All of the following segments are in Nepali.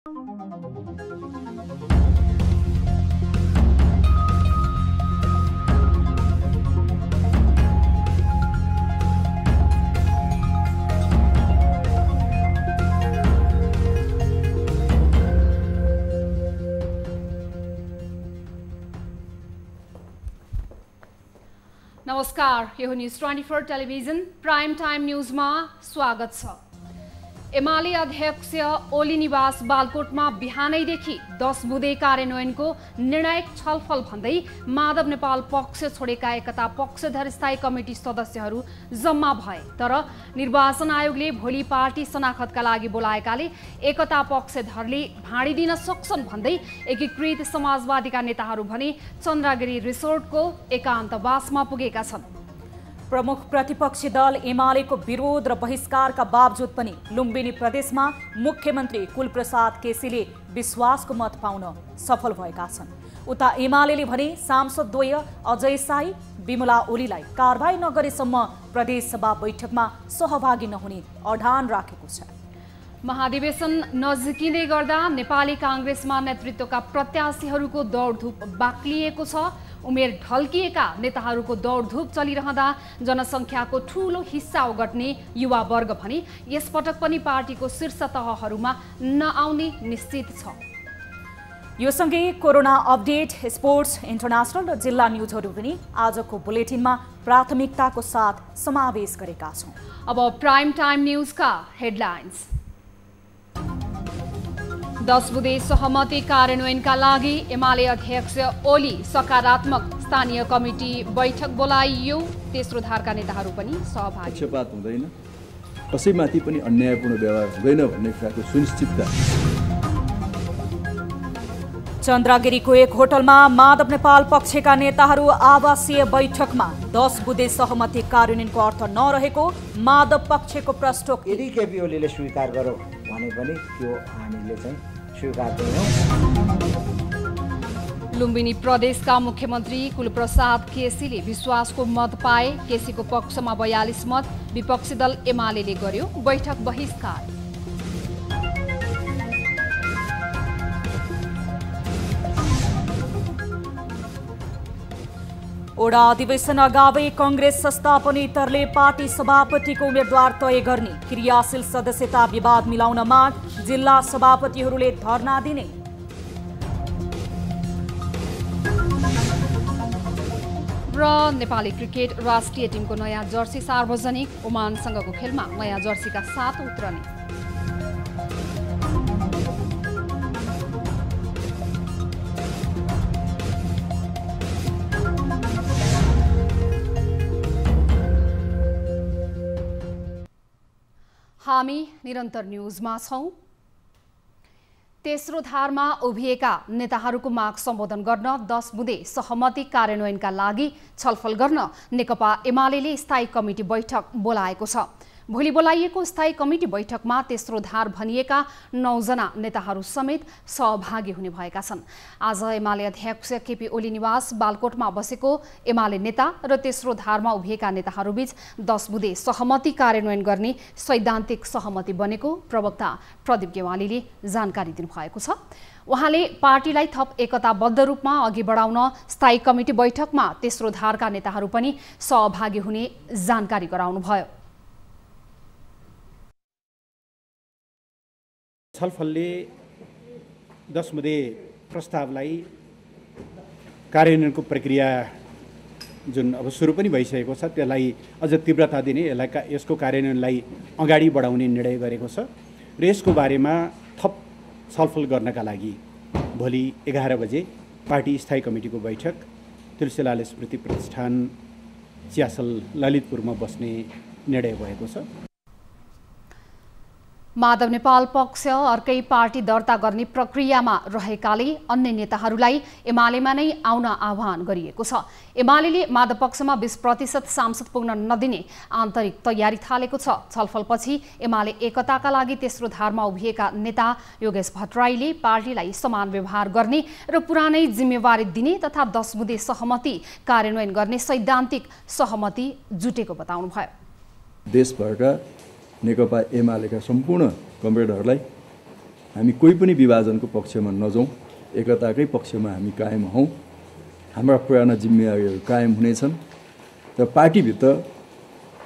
नमस्कार, यो न्यूज 24 टेलिभिजन प्राइम टाइम न्यूजमा स्वागत छ। एमाले अध्यक्ष ओली निवास बालकोटमा बिहानैदेखि 10 बुँदे कार्यान्वयनको निर्णायक छलफल भन्दै माधव नेपाल पक्ष छोडेका एकता पक्षधर स्थायी कमिटी सदस्यहरू जम्मा भए। तर निर्वाचन आयोगले भोलि पार्टी शनाखतका लागि बोलाएकाले एकता पक्षधरले भाँडिदिन सक्छन् भन्दै एकीकृत समाजवादीका नेताहरू भने चन्द्रगिरी रिसोर्टको एकान्तवासमा पुगेका छन्। प्रमुख प्रतिपक्षी दल एमालेको विरोध र बहिष्कारका बावजुद पनि लुम्बिनी प्रदेशमा मुख्यमन्त्री कुलप्रसाद केसीले विश्वासको मत पाउन सफल भएका छन्। उता एमालेले भने सांसदद्वय अजय साई विमला ओलीलाई कारबाही नगरेसम्म प्रदेशसभा बैठकमा सहभागी नहुने अडान राखेको छ। महाधिवेशन नजिकिँदै गर्दा नेपाली कांग्रेसमा नेतृत्वका प्रत्याशीहरूको दौडधुप बाक्लिएको छ। उमेर ढल्किएका नेताहरूको दौडधुप चलिरहँदा जनसङ्ख्याको ठूलो हिस्सा ओगट्ने युवा वर्ग भने यसपटक पनि पार्टीको शीर्ष तहहरूमा नआउने निश्चित छ। यो सँगै कोरोना अपडेट, स्पोर्ट्स, इन्टरनेसनल र जिल्ला न्युजहरू पनि आजको बुलेटिनमा प्राथमिकताको साथ समावेश गरेका छौँ। अब प्राइम टाइम न्युजका हेडलाइन्स। 10 बुँदे सहमति कार्यान्वयनका लागि एमाले अध्यक्ष ओली सकारात्मक स्थानीय कमिटी बैठक बोलाइयो। तेस्रो धारका नेताहरू पनि सहभागी। पक्षपात हुँदैन, कसैमाथि पनि अन्यायपूर्ण व्यवहार हुँदैन भन्ने कुराको सुनिश्चितता। चन्द्रगिरीको एक होटलमा माधव नेपाल पक्षका नेताहरू आवासीय बैठकमा 10 बुँदे सहमति कार्यान्वयनको अर्थ नरहेको माधव पक्षको प्रश्नोक्ति। यदि केपी ओलीले स्वीकार गर्यो भने पनि त्यो हामीले चाहिँ स्वीकार गर्दैनौँ। लुम्बिनी प्रदेशका मुख्यमन्त्री कुलप्रसाद केसीले विश्वासको मत पाए। केसीको पक्षमा 42 मत, विपक्षी दल एमालेले गर्यो बैठक बहिष्कार। ओडा अधिवेशन अगावै कांग्रेस संस्थापनेतरले पार्टी सभापतिको उम्मेद्वार तय गर्ने, क्रियाशील सदस्यता विवाद मिलाउन माग, जिल्ला सभापतिहरूले धरना दिने। र नेपाली क्रिकेट राष्ट्रिय टिमको नयाँ जर्सी सार्वजनिक, ओमानसँगको खेलमा नयाँ जर्सीका साथ उत्रने। हामी निरन्तर न्युजमा छौं। तेस्रो धारमा उभिएका नेताहरूको माग सम्बोधन गर्न 10 बुँदे सहमति कार्यान्वयनका लागि छलफल गर्न नेकपा एमालेले स्थायी कमिटी बैठक बोलाएको छ। भोलि बोलाइएको स्थायी कमिटी बैठकमा तेस्रो धार भनिएका 9 जना नेताहरू समेत सहभागी हुने भएका छन्। आज एमाले अध्यक्ष केपी ओली निवास बालकोटमा बसेको एमाले नेता र तेस्रो धारमा उभिएका नेताहरूबीच 10 बुँदे सहमति कार्यान्वयन गर्ने सैद्धान्तिक सहमति बनेको प्रवक्ता प्रदीप गेवालीले जानकारी दिनुभएको छ। उहाँले पार्टीलाई थप एकताबद्ध रूपमा अघि बढाउन स्थायी कमिटी बैठकमा तेस्रो धारका नेताहरू पनि सहभागी हुने जानकारी गराउनुभयो। छलफलले 10 बुँदे प्रस्तावलाई कार्यान्वयनको प्रक्रिया जुन अब सुरु पनि भइसकेको छ त्यसलाई अझ तीव्रता दिने, यसको कार्यान्वयनलाई अगाडि बढाउने निर्णय गरेको छ र यसको बारेमा थप छलफल गर्नका लागि भोलि 11 बजे पार्टी स्थायी कमिटीको बैठक तुलसीलाल स्मृति प्रतिष्ठान चियासल ललितपुरमा बस्ने निर्णय भएको छ। माधव नेपाल पक्ष अर्कै पार्टी दर्ता गर्ने प्रक्रियामा रहेकाले अन्य नेताहरूलाई एमालेमा नै आउन आह्वान गरिएको छ। एमालेले माधव पक्षमा 20% सांसद पुग्न नदिने आन्तरिक तयारी थालेको छ। छलफलपछि एमाले एकताका लागि तेस्रो धारमा उभिएका नेता योगेश भट्टराईले पार्टीलाई समान व्यवहार गर्ने र पुरानै जिम्मेवारी दिने तथा 10 बुँदे सहमति कार्यान्वयन गर्ने सैद्धान्तिक सहमति जुटेको बताउनुभयो। देशभरका नेकपा एमालेका सम्पूर्ण कमरेडहरूलाई हामी कोही पनि विभाजनको पक्षमा नजाउँ, एकताकै पक्षमा हामी कायम हौँ। हाम्रा पुराना जिम्मेवारीहरू कायम हुनेछन् र पार्टीभित्र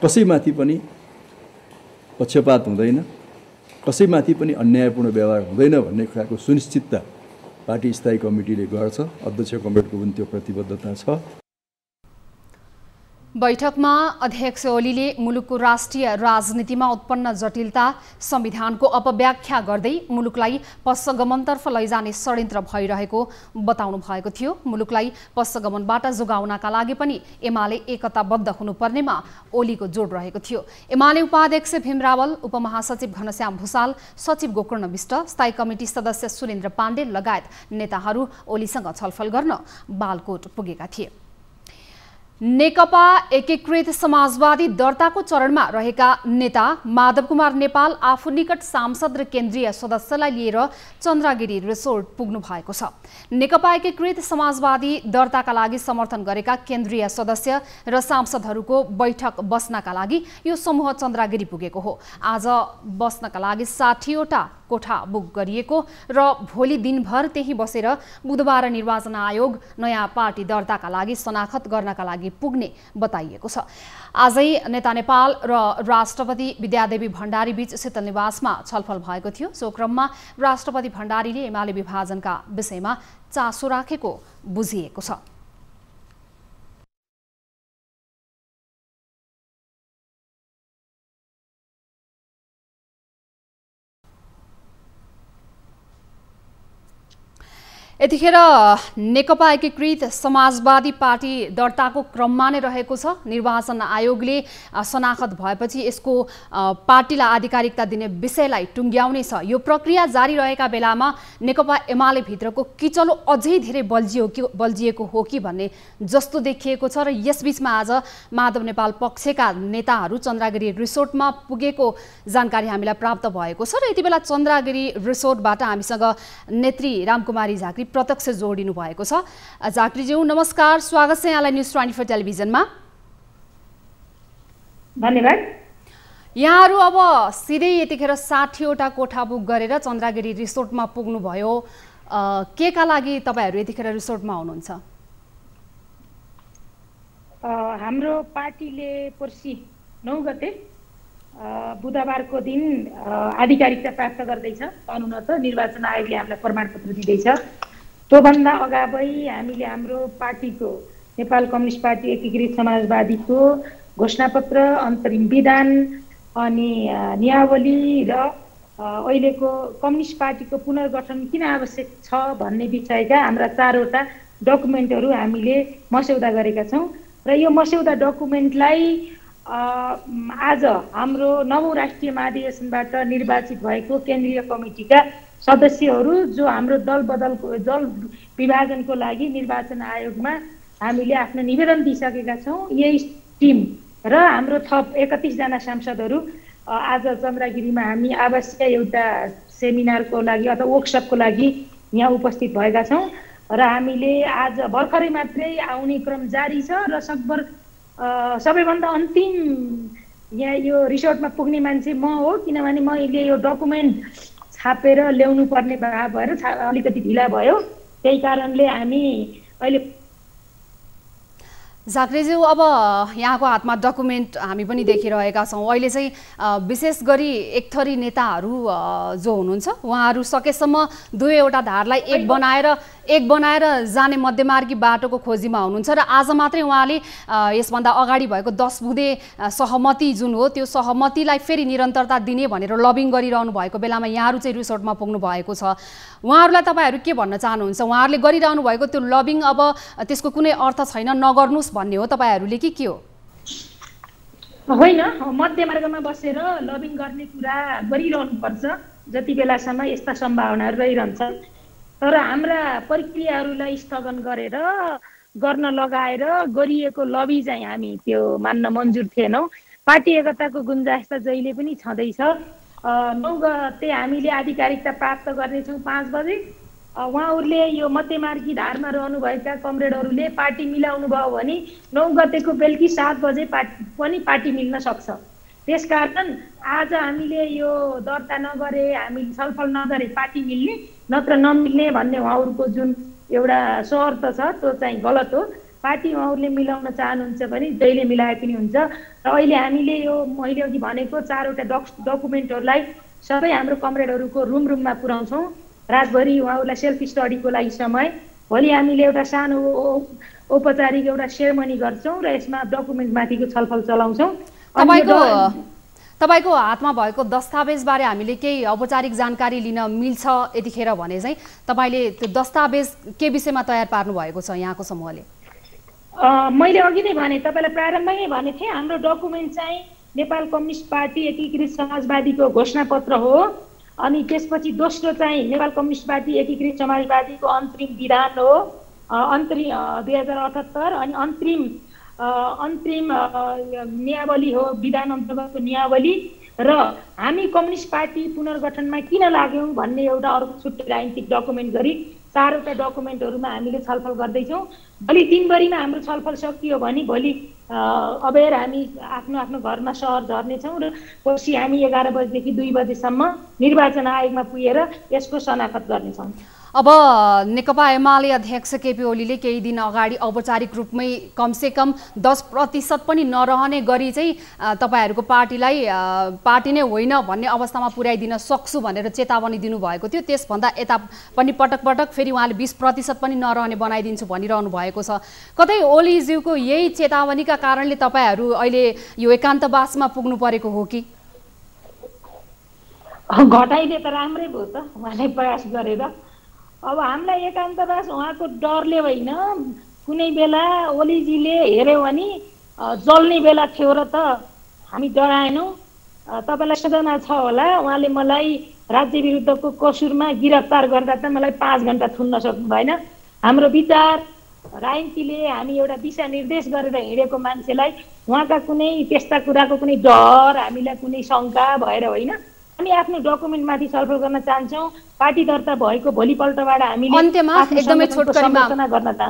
कसैमाथि पनि पक्षपात हुँदैन, कसैमाथि पनि अन्यायपूर्ण व्यवहार हुँदैन भन्ने कुराको सुनिश्चितता पार्टी स्थायी कमिटीले गर्छ। अध्यक्ष कमरेडको पनि त्यो प्रतिबद्धता छ। बैठकमा अध्यक्ष ओलीले मुलुकको राष्ट्रिय राजनीतिमा उत्पन्न जटिलता, संविधानको अपव्याख्या गर्दै मुलुकलाई पश्चगमनतर्फ लैजाने षड्यन्त्र भइरहेको बताउनु भएको थियो। मुलुकलाई पश्चगमनबाट जोगाउनका लागि पनि एमाले एकताबद्ध हुनुपर्नेमा ओलीको जोड रहेको थियो। एमाले उपाध्यक्ष भीम रावल, उपमहासचिव घनश्याम भुसाल, सचिव गोकर्ण विष्ट, स्थायी कमिटी सदस्य सुरेन्द्र पाण्डे लगायत नेताहरू ओलीसँग छलफल गर्न बालकोट पुगेका थिए। नेकपा एकीकृत समाजवादी दर्ताको चरणमा रहेका नेता माधव कुमार नेपाल आफू निकट सांसद र केन्द्रीय सदस्यलाई लिएर चन्द्रगिरी रिसोर्ट पुग्नु भएको छ। नेकपा एकीकृत समाजवादी दर्ताका लागि समर्थन गरेका केन्द्रीय सदस्य र सांसदहरूको बैठक बस्नका लागि यो समूह चन्द्रगिरी पुगेको हो। आज बस्नका लागि 60वटा कोठा बुक गरिएको र भोलि दिनभर त्यही बसेर बुधबार निर्वाचन आयोग नयाँ पार्टी दर्ताका लागि शनाखत गर्नका लागि पुग्ने बताइएको छ। आजै नेता नेपाल र राष्ट्रपति विद्यादेवी भण्डारी बीच शीतल निवासमा छलफल भएको थियो। सो क्रममा राष्ट्रपति भण्डारीले एमाले विभाजनका विषयमा चासो राखेको बुझिएको छ। यतिखेर नेकपा एकीकृत समाजवादी पार्टी दर्ताको क्रममा नै रहेको छ। निर्वाचन आयोगले शनाखत भएपछि यसको पार्टीलाई आधिकारिकता दिने विषयलाई टुङ्ग्याउने छ। यो प्रक्रिया जारी रहेका बेलामा नेकपा एमाले भित्रको किचलो अझै धेरै बल्झिएको हो कि भन्ने जस्तो देखिएको छ र यसबीचमा आज माधव नेपाल पक्षका नेताहरू चन्द्रगिरी रिसोर्टमा पुगेको जानकारी हामीलाई प्राप्त भएको छ र यति बेला चन्द्रगिरी रिसोर्टबाट हामीसँग नेत्री रामकुमारी झाँक्री प्रत्यक्ष जोडिनु भएको छ। झाँक्रीज्यू नमस्कार, स्वागत छ यहाँलाई न्युज 24 टेलिभिजनमा। धन्यवाद। यहाँहरू अब सिधै यतिखेर 60वटा कोठा बुक गरेर चन्द्रगिरी रिसोर्टमा पुग्नुभयो। के का लागि तपाईँहरू यतिखेर रिसोर्टमा हुनुहुन्छ? हाम्रो पार्टीले पर्सि 9 गते बुधबारको दिन आधिकारिकता प्राप्त गर्दैछ। कानुनतः निर्वाचन आयोगले हामीलाई प्रमाणपत्र दिँदैछ। त्योभन्दा अगावै हामीले हाम्रो पार्टीको नेपाल कम्युनिस्ट पार्टी एकीकृत समाजवादीको घोषणापत्र, अन्तरिम विधान अनि नियावली र अहिलेको कम्युनिस्ट पार्टीको पुनर्गठन किन आवश्यक छ भन्ने विषयका हाम्रा 4वटा डकुमेन्टहरू हामीले मस्यौदा गरेका छौँ र यो मस्यौदा डकुमेन्टलाई आज हाम्रो 9औं राष्ट्रिय महाधिवेशनबाट निर्वाचित भएको केन्द्रीय कमिटीका सदस्यहरू जो हाम्रो दल विभाजनको लागि निर्वाचन आयोगमा हामीले आफ्नो निवेदन दिइसकेका छौँ। यही टिम र हाम्रो थप 31 जना सांसदहरू आज चन्द्रगिरीमा हामी आवासीय एउटा सेमिनारको लागि अथवा वर्कसपको लागि यहाँ उपस्थित भएका छौँ र हामीले आज भर्खरै मात्रै आउने क्रम जारी छ र सकभर सबैभन्दा अन्तिम यहाँ यो रिसोर्टमा पुग्ने मान्छे म हो, किनभने मैले यो डकुमेन्ट छापेर ल्याउनु पर्ने भएर अलिकति ढिला भयो। त्यही कारणले हामी अहिले झाँक्रीज्यू अब यहाँको हातमा डकुमेन्ट हामी पनि देखिरहेका छौँ। अहिले चाहिँ विशेष गरी एक थरी नेताहरू जो हुनुहुन्छ उहाँहरू सकेसम्म 2वटा धारलाई एक बनाएर जाने मध्यमार्गी बाटोको खोजीमा हुनुहुन्छ र आज मात्रै उहाँले यसभन्दा अगाडि भएको 10 बुँदे सहमति जुन हो त्यो सहमतिलाई फेरि निरन्तरता दिने भनेर लबिङ गरिरहनु भएको बेलामा यहाँहरू चाहिँ रिसोर्टमा पुग्नु भएको छ। उहाँहरूलाई तपाईँहरू के भन्न चाहनुहुन्छ? उहाँहरूले गरिरहनु भएको त्यो लबिङ अब त्यसको कुनै अर्थ छैन, नगर्नुहोस् भन्ने हो तपाईँहरूले कि के हो? होइन, मध्यमार्गमा बसेर लबिङ गर्ने कुरा गरिरहनुपर्छ जति बेलासम्म यस्ता सम्भावनाहरू रहिरहन्छन्। तर हाम्रा प्रक्रियाहरूलाई स्थगन गरेर गर्न लगाएर गरिएको लबी चाहिँ हामी त्यो मान्न मन्जुर थिएनौँ। पार्टी एकताको गुन्जाइस त जहिले पनि छँदैछ। 9 गते हामीले आधिकारिकता प्राप्त गर्नेछौँ 5 बजे। उहाँहरूले यो मध्यमार्गी धारमा रहनुभएका कमरेडहरूले पार्टी मिलाउनु भयो भने 9 गतेको बेलुकी 7 बजे पनि पार्टी मिल्न सक्छ। त्यसकारण आज हामीले यो दर्ता नगरे, हामी छलफल नगरे पार्टी मिल्ने नत्र नमिल्ने भन्ने उहाँहरूको जुन एउटा शर्त छ त्यो चाहिँ गलत हो। पार्टी उहाँहरूले मिलाउन चाहनुहुन्छ भने जहिले मिलाए पनि हुन्छ। र अहिले हामीले यो मैले अघि भनेको 4वटा डकुमेन्टहरूलाई सबै हाम्रो कमरेडहरूको रुममा पुर्याउँछौँ। रातभरि उहाँहरूलाई सेल्फ स्टडीको लागि समय, भोलि हामीले एउटा सानो औपचारिक एउटा सेरेमनी गर्छौँ र यसमा डकुमेन्टमाथिको छलफल चलाउँछौँ। तपाईको हातमा भएको दस्तावेजबारे हामीले केही औपचारिक जानकारी लिन मिल्छ यतिखेर भने चाहिँ तपाईँले त्यो दस्तावेज के विषयमा तयार पार्नु भएको छ यहाँको समूहले? मैले अघि नै भने, तपाईँलाई प्रारम्भमै नै भनेको थिएँ, हाम्रो डकुमेन्ट चाहिँ नेपाल कम्युनिस्ट पार्टी एकीकृत समाजवादीको घोषणापत्र हो। अनि त्यसपछि दोस्रो चाहिँ नेपाल कम्युनिस्ट पार्टी एकीकृत समाजवादीको अन्तरिम विधान हो, अन्तरिम 2078। अनि अन्तरिम नियावली हो, विधान अन्तर्गतको नियावली। र हामी कम्युनिस्ट पार्टी पुनर्गठनमा किन लाग्यौँ भन्ने एउटा अर्को छुट्टै राजनीतिक डकुमेन्ट गरी 4वटा डकुमेन्टहरूमा हामीले छलफल गर्दैछौँ। भोलि दिनभरिमा हाम्रो छलफल सकियो भने भोलि अबेर हामी आफ्नो आफ्नो घरमा सहर झर्नेछौँ र पर्सि हामी 11 बजेदेखि 2 बजेसम्म निर्वाचन आयोगमा पुगेर यसको शनाखत गर्नेछौँ। अब नेकपा एमाले अध्यक्ष केपी ओलीले केही दिन अगाडि औपचारिक रूपमै कमसेकम 10% पनि नरहने गरी चाहिँ तपाईहरूको पार्टीलाई पार्टी नै होइन भन्ने अवस्थामा पुर्याइदिन सक्छु भनेर चेतावनी दिनुभएको थियो। त्यसभन्दा यता पनि पटक फेरि उहाँले 20% पनि नरहने बनाइदिन्छु भनिरहनु भएको छ। कतै ओलीज्यूको यही चेतावनीका कारणले तपाईहरू अहिले यो एकान्तवासमा पुग्नु परेको हो कि? घटाइले त राम्रै भयो त उहाँले प्रयास गरेर। अब हामीलाई एकान्तवास उहाँको डरले होइन, कुनै बेला ओलीजीले हेऱ्यो भने जल्ने बेला थियो र त हामी डराएनौँ। तपाईँलाई सदनमा छ होला, उहाँले मलाई राज्य विरुद्धको कसुरमा गिरफ्तार गर्दा त मलाई 5 घन्टा थुन्न सक्नु भएन। हाम्रो विचार राजनीतिले हामी एउटा दिशा निर्देश गरेर हिँडेको मान्छेलाई उहाँका कुनै त्यस्ता कुराको कुनै डर, हामीलाई कुनै शङ्का भएर होइन। हामी आफ्नो डकुमेन्टमाथि छलफल गर्न चाहन्छौँ। पार्टी दर्ता भएको भोलिपल्टबाट हामीले अन्त्यमा एकदमै छोटकरीमा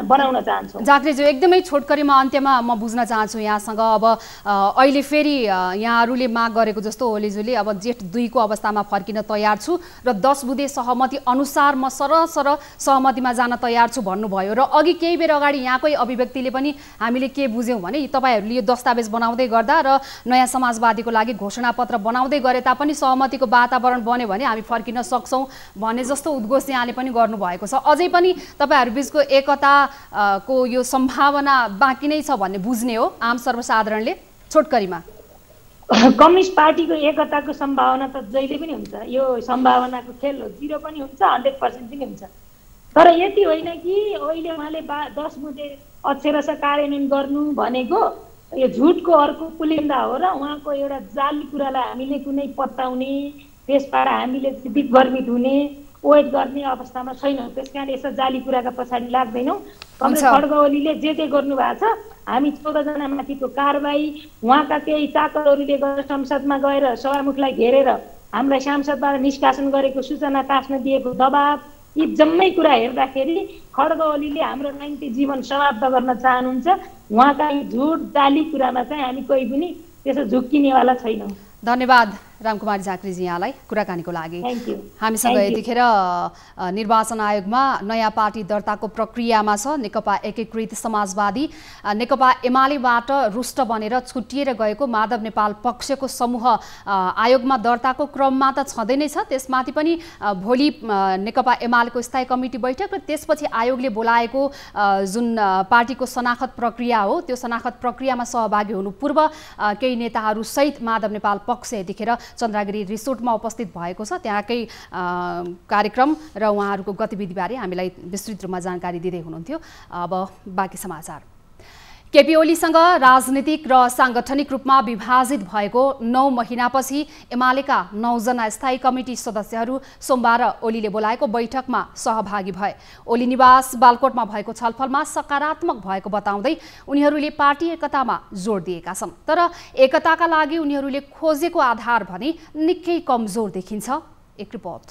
बनाउन चाहन्छौँ। झाँक्रीज्यू, एकदमै छोटकरीमा अन्त्यमा म बुझ्न चाहन्छु यहाँसँग, अब अहिले फेरि यहाँहरूले माग गरेको जस्तो ओलीज्यूले अब जेठ 2 को अवस्थामा फर्किन तयार छु र 10 बुँदे सहमति अनुसार म सरसर सहमतिमा जान तयार छु भन्नुभयो। र अघि केही बेर अगाडि यहाँकै अभिव्यक्तिले पनि हामीले के बुझ्यौँ भने तपाईँहरूले यो दस्तावेज बनाउँदै गर्दा र नयाँ समाजवादीको लागि घोषणापत्र बनाउँदै गरे तापनि सहमतिको वातावरण बन्यो भने हामी फर्किन सक्छौँ भन्ने जस्तो उद्घोष यहाँले पनि गर्नुभएको छ। अझै पनि तपाईहरू बीचको एकताको यो सम्भावना बाँकी नै छ भन्ने बुझ्ने हो आम सर्वसाधारणले? छोटकरीमा कम्युनिस्ट पार्टीको एकताको सम्भावना त जहिले पनि हुन्छ। यो सम्भावनाको खेल हो, 0 पनि हुन्छ, 100% पनि हुन्छ। तर यति होइन कि अहिले उहाँले 10 बुँदे अक्षरशः कार्यान्वयन गर्नु भनेको यो झुटको अर्को पुलिन्दा हो र उहाँको एउटा जाली कुरालाई हामीले कुनै पत्ताउने, त्यसबाट हामीले दिग्भ्रमित हुने, वेट गर्ने अवस्थामा छैनौँ। त्यस कारण यस्तो जाली कुराका पछाडि लाग्दैनौँ। कमरेड खड्ग ओलीले जे गर्नु भएको छ, हामी 14 जना माथिको कारबाही, उहाँका केही चाकरहरूले गएर संसदमा गएर सभामुखलाई घेरेर हामीलाई सांसदबाट निष्कासन गरेको सूचना टाँस्न दिएको दबाब, यी जम्मै कुरा हेर्दाखेरि खड्ग ओलीले हाम्रो राजनीतिक जीवन समाप्त गर्न चाहनुहुन्छ। उहाँका यी झुट जाली कुरामा चाहिँ हामी कोही पनि त्यसो झुक्किनेवाला छैनौँ। धन्यवाद रामकुमारी झाँक्रीजी यहाँलाई कुराकानीको लागि। हामीसँग यतिखेर निर्वाचन आयोगमा नयाँ पार्टी दर्ताको प्रक्रियामा छ नेकपा एकीकृत समाजवादी नेकपा एमालेबाट रुष्ट बनेर छुटिएर गएको माधव नेपाल पक्षको समूह आयोगमा दर्ताको क्रममा त छँदै नै छ। त्यसमाथि पनि भोलि नेकपा एमालेको स्थायी कमिटी बैठक र त्यसपछि आयोगले बोलाएको जुन पार्टीको शनाखत प्रक्रिया हो त्यो शनाखत प्रक्रियामा सहभागी हुनु पूर्व केही नेताहरू सहित माधव नेपाल पक्ष यतिखेर चन्द्रागिरी रिसोर्टमा उपस्थित भएको छ। त्यहाँकै कार्यक्रम र उहाँहरूको गतिविधिबारे हामीलाई विस्तृत रूपमा जानकारी दिँदै हुनुहुन्थ्यो। अब बाँकी समाचार। केपी ओलीसँग राजनीतिक र सांगठनिक रूपमा विभाजित भएको 9 महिनापछि एमालेका 9 जना स्थायी कमिटी सदस्यहरू सोमबार ओलीले बोलाएको बैठकमा सहभागी भए। ओली निवास बालकोटमा भएको छलफलमा सकारात्मक भएको बताउँदै उनीहरूले पार्टी एकतामा जोड दिएका छन्। तर एकताका लागि उनीहरूले खोजेको आधार भने निकै कमजोर देखिन्छ। एक रिपोर्ट।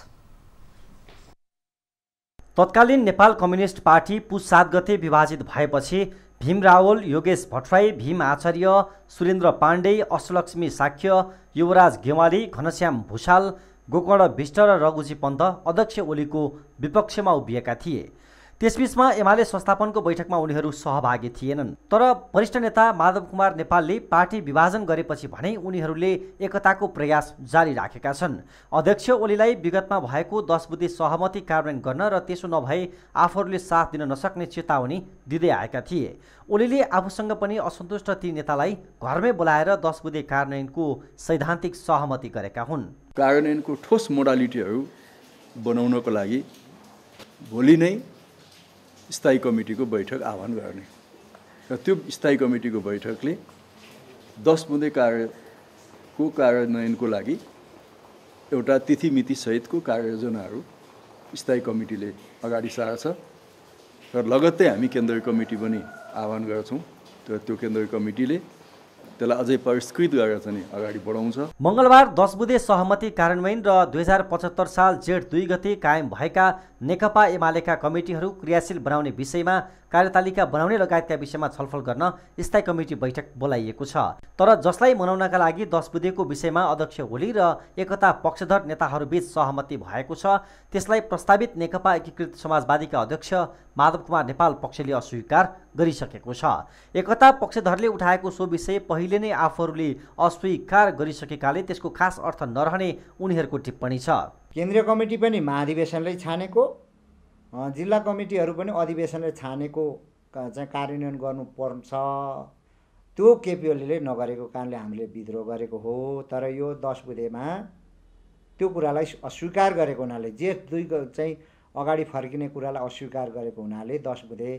तत्कालीन नेपाल कम्युनिस्ट पार्टी पुस 7 गते विभाजित भएपछि भीम रावल, योगेश भट्टराई, भीम आचार्य, सुरेन्द्र पाण्डे, अष्टलक्ष्मी साक्य, युवराज गेवाली, घनश्याम भूषाल, गोकर्ण विष्ट र रघुजी पन्त अध्यक्ष ओलीको विपक्षमा उभिएका थिए। त्यसबीचमा एमाले संस्थापनको बैठकमा उनीहरू सहभागी थिएनन्। तर वरिष्ठ नेता माधव कुमार नेपालले पार्टी विभाजन गरेपछि भने उनीहरूले एकताको प्रयास जारी राखेका छन्। अध्यक्ष ओलीलाई विगतमा भएको 10 बुँदे सहमति कार्यान्वयन गर्न र त्यसो नभए आफूहरूले साथ दिन नसक्ने चेतावनी दिँदै आएका थिए। ओलीले आफूसँग पनि असन्तुष्ट ती नेतालाई घरमै बोलाएर 10 बुँदे कार्यान्वयनको सैद्धान्तिक सहमति गरेका हुन्। कार्यान्वयनको ठोस मोडालिटीहरू बनाउनको लागि भोलि नै स्थायी कमिटीको बैठक आह्वान गर्ने र त्यो स्थायी कमिटीको बैठकले 10 बुँदे कार्यको कार्यान्वयनको लागि एउटा तिथिमिति सहितको कार्ययोजनाहरू स्थायी कमिटीले अगाडि सार्छ र लगत्तै हामी केन्द्रीय कमिटी पनि आह्वान गर्छौँ। त्यो केन्द्रीय कमिटीले त्यसलाई अझै परिष्कृत गरेर चाहिँ अगाडि बढाउँछ। मङ्गलबार 10 बुँदे सहमति कार्यान्वयन र 2075 साल जेठ 2 गते कायम भएका नेकपा एमालेका कमिटीहरू क्रियाशील बनाउने विषयमा कार्यतालिका बनाउने लगायतका विषयमा छलफल गर्न स्थायी कमिटी बैठक बोलाइएको छ। तर जसलाई मनाउनका लागि 10 बुँदेको विषयमा अध्यक्ष ओली र एकता पक्षधर नेताहरूबीच सहमति भएको छ त्यसलाई प्रस्तावित नेकपा एकीकृत समाजवादीका अध्यक्ष माधव कुमार नेपाल पक्षले अस्वीकार गरिसकेको छ। एकता पक्षधरले उठाएको सो विषय पहिले नै आफूहरूले अस्वीकार गरिसकेकाले त्यसको खास अर्थ नरहने उनीहरूको टिप्पणी छ। केन्द्रीय कमिटी पनि महाधिवेशनले छानेको, जिल्ला कमिटीहरू पनि अधिवेशनले छानेको चाहिँ कार्यान्वयन गर्नुपर्छ। त्यो केपी ओलीले नगरेको कारणले हामीले विद्रोह गरेको हो। तर यो 10 बुँदेमा त्यो कुरालाई अस्वीकार गरेको हुनाले, जेठ 2 चाहिँ अगाडि फर्किने कुरालाई अस्वीकार गरेको हुनाले 10 बुँदे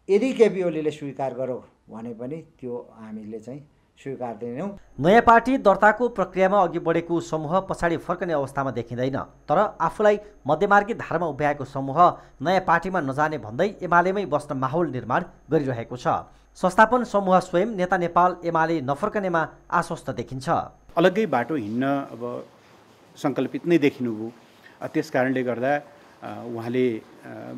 यदि केपी ओलीले स्वीकार गरो भने पनि त्यो हामीले चाहिँ स्वीकार्दैनौँ। नयाँ पार्टी दर्ताको प्रक्रियामा अघि बढेको समूह पछाडि फर्कने अवस्थामा देखिँदैन। तर आफूलाई मध्यमार्गी धारमा उभ्याएको समूह नयाँ पार्टीमा नजाने भन्दै एमालेमै बस्न माहौल निर्माण गरिरहेको छ। संस्थापन समूह स्वयं नेता नेपाल एमाले नफर्कनेमा आश्वस्त देखिन्छ। अलग्गै बाटो हिँड्न अब सङ्कल्पित नै देखिनुभयो। त्यस कारणले गर्दा उहाँले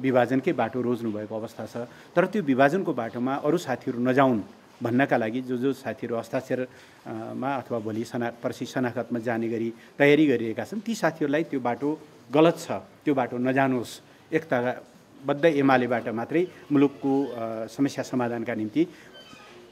विभाजनकै बाटो रोज्नुभएको अवस्था छ। तर त्यो विभाजनको बाटोमा अरू साथीहरू नजाउन् भन्नका लागि जो साथीहरू हस्ताक्षरमा अथवा भोलि पर्सि शनाखतमा जाने गरी तयारी गरिरहेका छन् ती साथीहरूलाई त्यो बाटो गलत छ, त्यो बाटो नजानुहोस्। एकताबद्ध एमालेबाट मात्रै मुलुकको समस्या समाधानका निम्ति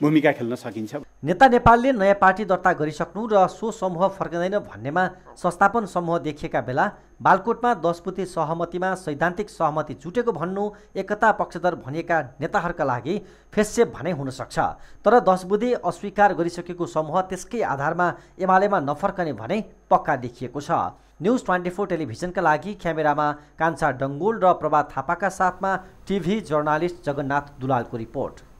भूमिका खेल्न सकिन्छ। नेता नेपालले नयाँ पार्टी दर्ता गरिसक्नु र सो समूह फर्किँदैन भन्नेमा संस्थापन समूह देखिएका बेला बालकोटमा 10 बुँदे सहमतिमा सैद्धान्तिक सहमति जुटेको भन्नु एकता पक्षधर भनिएका नेताहरूका लागि फेससेप भने हुन सक्छ। तर 10 बुँदे अस्वीकार गरिसकेको समूह त्यसकै आधारमा एमालेमा नफर्कने भने पक्का देखिएको छ। न्युज 24 टेलिभिजनका लागि क्यामेरामा कान्छा डङ्गोल र प्रभात थापाका साथमा टिभी जर्नालिस्ट जगन्नाथ दुलालको रिपोर्ट।